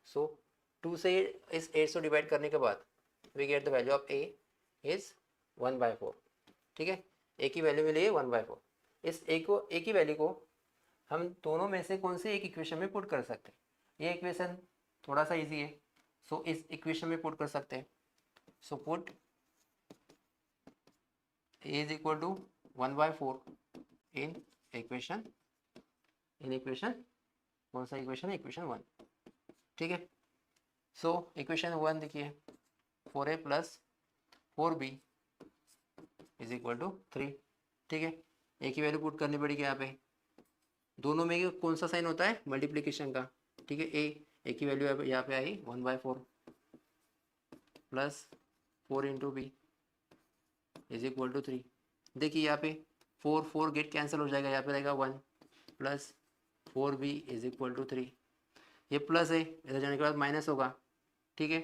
सो 2 से इस 8 से डिवाइड करने के बाद we get the value of a is 1/4, ठीक है। ए की वैल्यू मिली है 1/4, इस ए की वैल्यू को हम दोनों में से कौन से एक इक्वेशन में पुट कर सकते हैं, ये इक्वेशन थोड़ा सा इजी है, सो इस इक्वेशन में पुट कर सकते हैं। So put a is equal to 1/4 in equation कौन सा इक्वेशन है, इक्वेशन 1, ठीक है। सो इक्वेशन 1 देखिए 4a plus 4b is equal to 3, ठीक है। ए की वैल्यू पुट करनी पड़ेगी, यहाँ पे दोनों में कौन सा साइन होता है, मल्टीप्लिकेशन का, ठीक है। ए की वैल्यू यहाँ पे आई 1/4 plus 4 into b is equal to 3, देखिए यहाँ पे 4 गेट कैंसिल हो जाएगा, यहाँ पे रहेगा 1 plus 4b is equal to 3, ये प्लस है, इधर जाने के बाद माइनस होगा, ठीक है।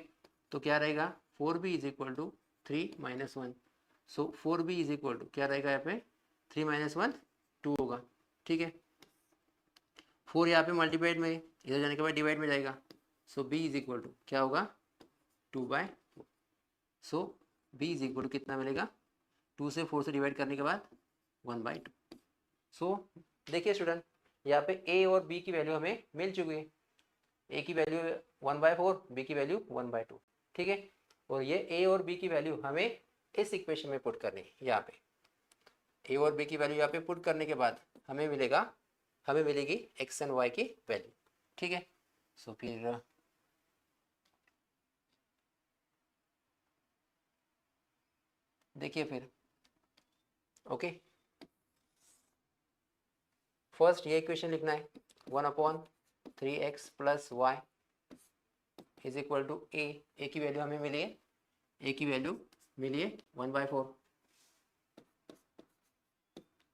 तो क्या रहेगा, 4b is equal to 3 - 1, so 4b is equal to क्या रहेगा, यहाँ पे 3 - 1 2 होगा, ठीक है। 4 यहाँ पे मल्टीप्लाइड में, इधर जाने के बाद डिवाइड में जाएगा, सो b इज इक्वल टू क्या होगा, 2/4, सो b इज इक्वल टू कितना मिलेगा, 2 से 4 से डिवाइड करने के बाद 1/2। सो देखिए स्टूडेंट, यहाँ पे a और b की वैल्यू हमें मिल चुकी है, a की वैल्यू 1/4, b की वैल्यू 1/2, ठीक है। और ये a और b की वैल्यू हमें इस इक्वेशन में पुट करनी है, यहाँ पे a और b की वैल्यू यहाँ पे पुट करने के बाद हमें मिलेगी x एंड y की वैल्यू, ठीक है। सो फिर देखिए फिर, ओके, फर्स्ट ये इक्वेशन लिखना है 1/3x plus y is equal to a की वैल्यू हमें मिली है, ए की वैल्यू मिली है 1/4,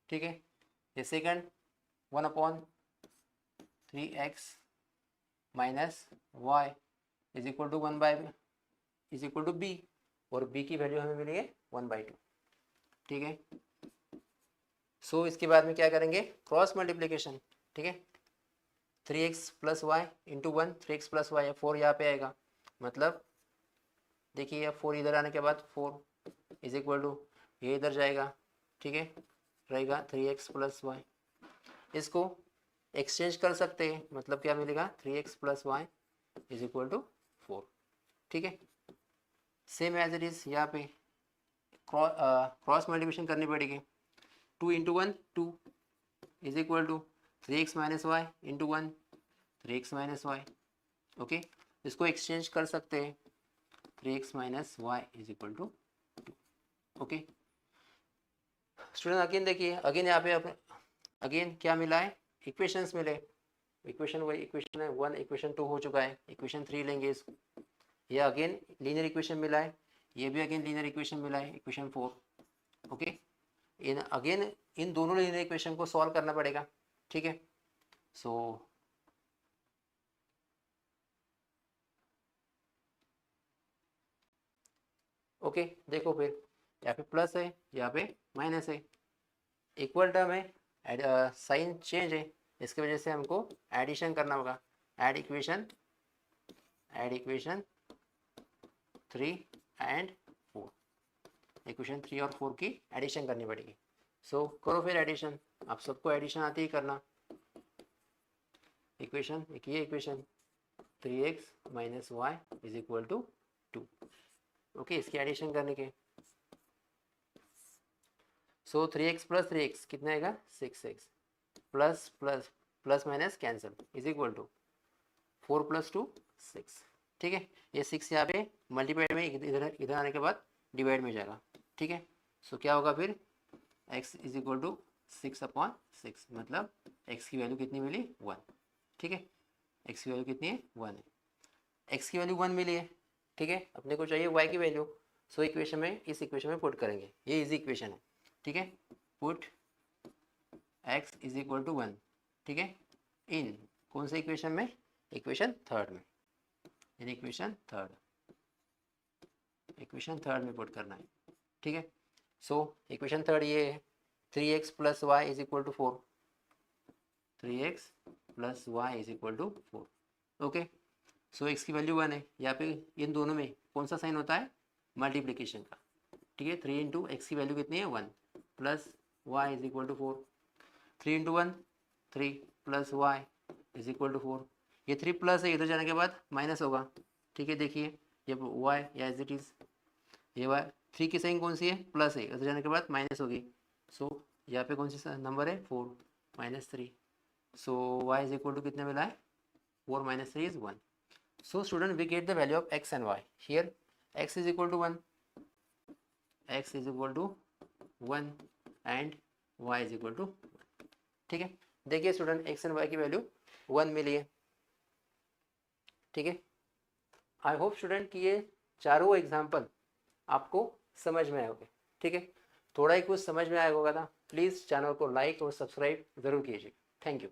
ठीक है। ये second 1/3x minus y is equal to 1/, is equal to b, और बी की वैल्यू हमें मिली है 1/2, ठीक है। सो इसके बाद में क्या करेंगे, क्रॉस मल्टीप्लीकेशन, ठीक है। 3x plus y into 1, 3x plus y, 4 यहाँ पे आएगा, मतलब देखिए 4 इधर आने के बाद 4 इज इक्वल टू, ये इधर जाएगा, ठीक है, रहेगा 3x प्लस वाई। इसको एक्सचेंज कर सकते हैं, मतलब क्या मिलेगा, 3x plus y is equal to 4, ठीक है। सेम एज इट इज यहाँ पे क्रॉस मल्टीप्लिकेशन करनी पड़ेगी। 2 into 1 2 is equal to 3x minus y into 1 3x minus y, okay. इसको एक्सचेंज कर सकते हैं, 3x minus y is equal to 2, okay. Student again देखिए, अगेन यहाँ पे अगेन क्या मिला है, इक्वेशंस मिले, इक्वेशन वही इक्वेशन है 1, इक्वेशन 2 हो चुका है, इक्वेशन 3 लेंगे इसको, ये अगेन लीनियर इक्वेशन मिला है, ये भी अगेन लीनियर इक्वेशन मिला है, equation 4, okay. In again in दोनों लीनियर इक्वेशन को सॉल्व करना पड़ेगा, ठीक है। सो ओके, देखो फिर यहाँ पे प्लस है, यहाँ पे माइनस है, इक्वल टर्म है, साइन चेंज है, इसकी वजह से हमको एडिशन करना होगा, ऐड इक्वेशन 3 एंड 4, इक्वेशन 3 और 4 की एडिशन करनी पड़ेगी। सो करो फिर एडिशन, आप सबको एडिशन आती ही करना। इक्वेशन एक ये equation 3x minus y is equal to 2, okay, इसकी एडिशन करने के। सो 3x प्लस 3x कितना आएगा, 6x plus plus plus minus cancel is equal to 4 plus 2 6, ठीक है। ये 6 यहाँ पे मल्टीप्लाइड में इधर आने के बाद डिवाइड में जाएगा, ठीक है। सो क्या होगा फिर, x इज इक्वल टू 6/6, मतलब x की वैल्यू कितनी मिली, 1, ठीक है। x की वैल्यू कितनी है, 1 है, x की वैल्यू 1 मिली है, ठीक है। अपने को चाहिए y की वैल्यू, सो इक्वेशन में, इस इक्वेशन में पुट करेंगे, ये इजी इक्वेशन है, ठीक है। Put x is equal to 1, ठीक है, इन कौन से इक्वेशन में, इक्वेशन थर्ड में, इन इक्वेशन थर्ड में पुट करना है, ठीक है। सो इक्वेशन थर्ड ये है, 3x plus y is equal to 4, 3x plus y is equal to 4, okay. So x की वैल्यू 1 है, यहाँ पे इन दोनों में कौन सा साइन होता है, मल्टीप्लिकेशन का, ठीक है। 3 इंटू एक्स की वैल्यू कितनी है, 1 plus y is equal to 4, 3 into 1 3 plus y is equal to 4, ये 3 प्लस है, इधर जाने के बाद माइनस होगा, ठीक है। देखिए ये वाई या एज इट इज़, ये वाई 3 की साइन कौन सी है, प्लस है, इधर जाने के बाद माइनस होगी। सो यहाँ पे कौन सी नंबर है, 4 minus 3, so y is equal to कितने मिला है, 4 minus 3 is 1। So student, we get the value of x and y. Here x is equal to 1, x is equal to 1 and y is equal to 1, ठीक है। देखिए student, x and y की value 1 मिली है, ठीक है। I hope student कि ये चारों एग्जाम्पल आपको समझ में आए होंगे, ठीक है। थोड़ा ही कुछ समझ में आया होगा ना, प्लीज़ चैनल को लाइक और सब्सक्राइब ज़रूर कीजिए। Thank you.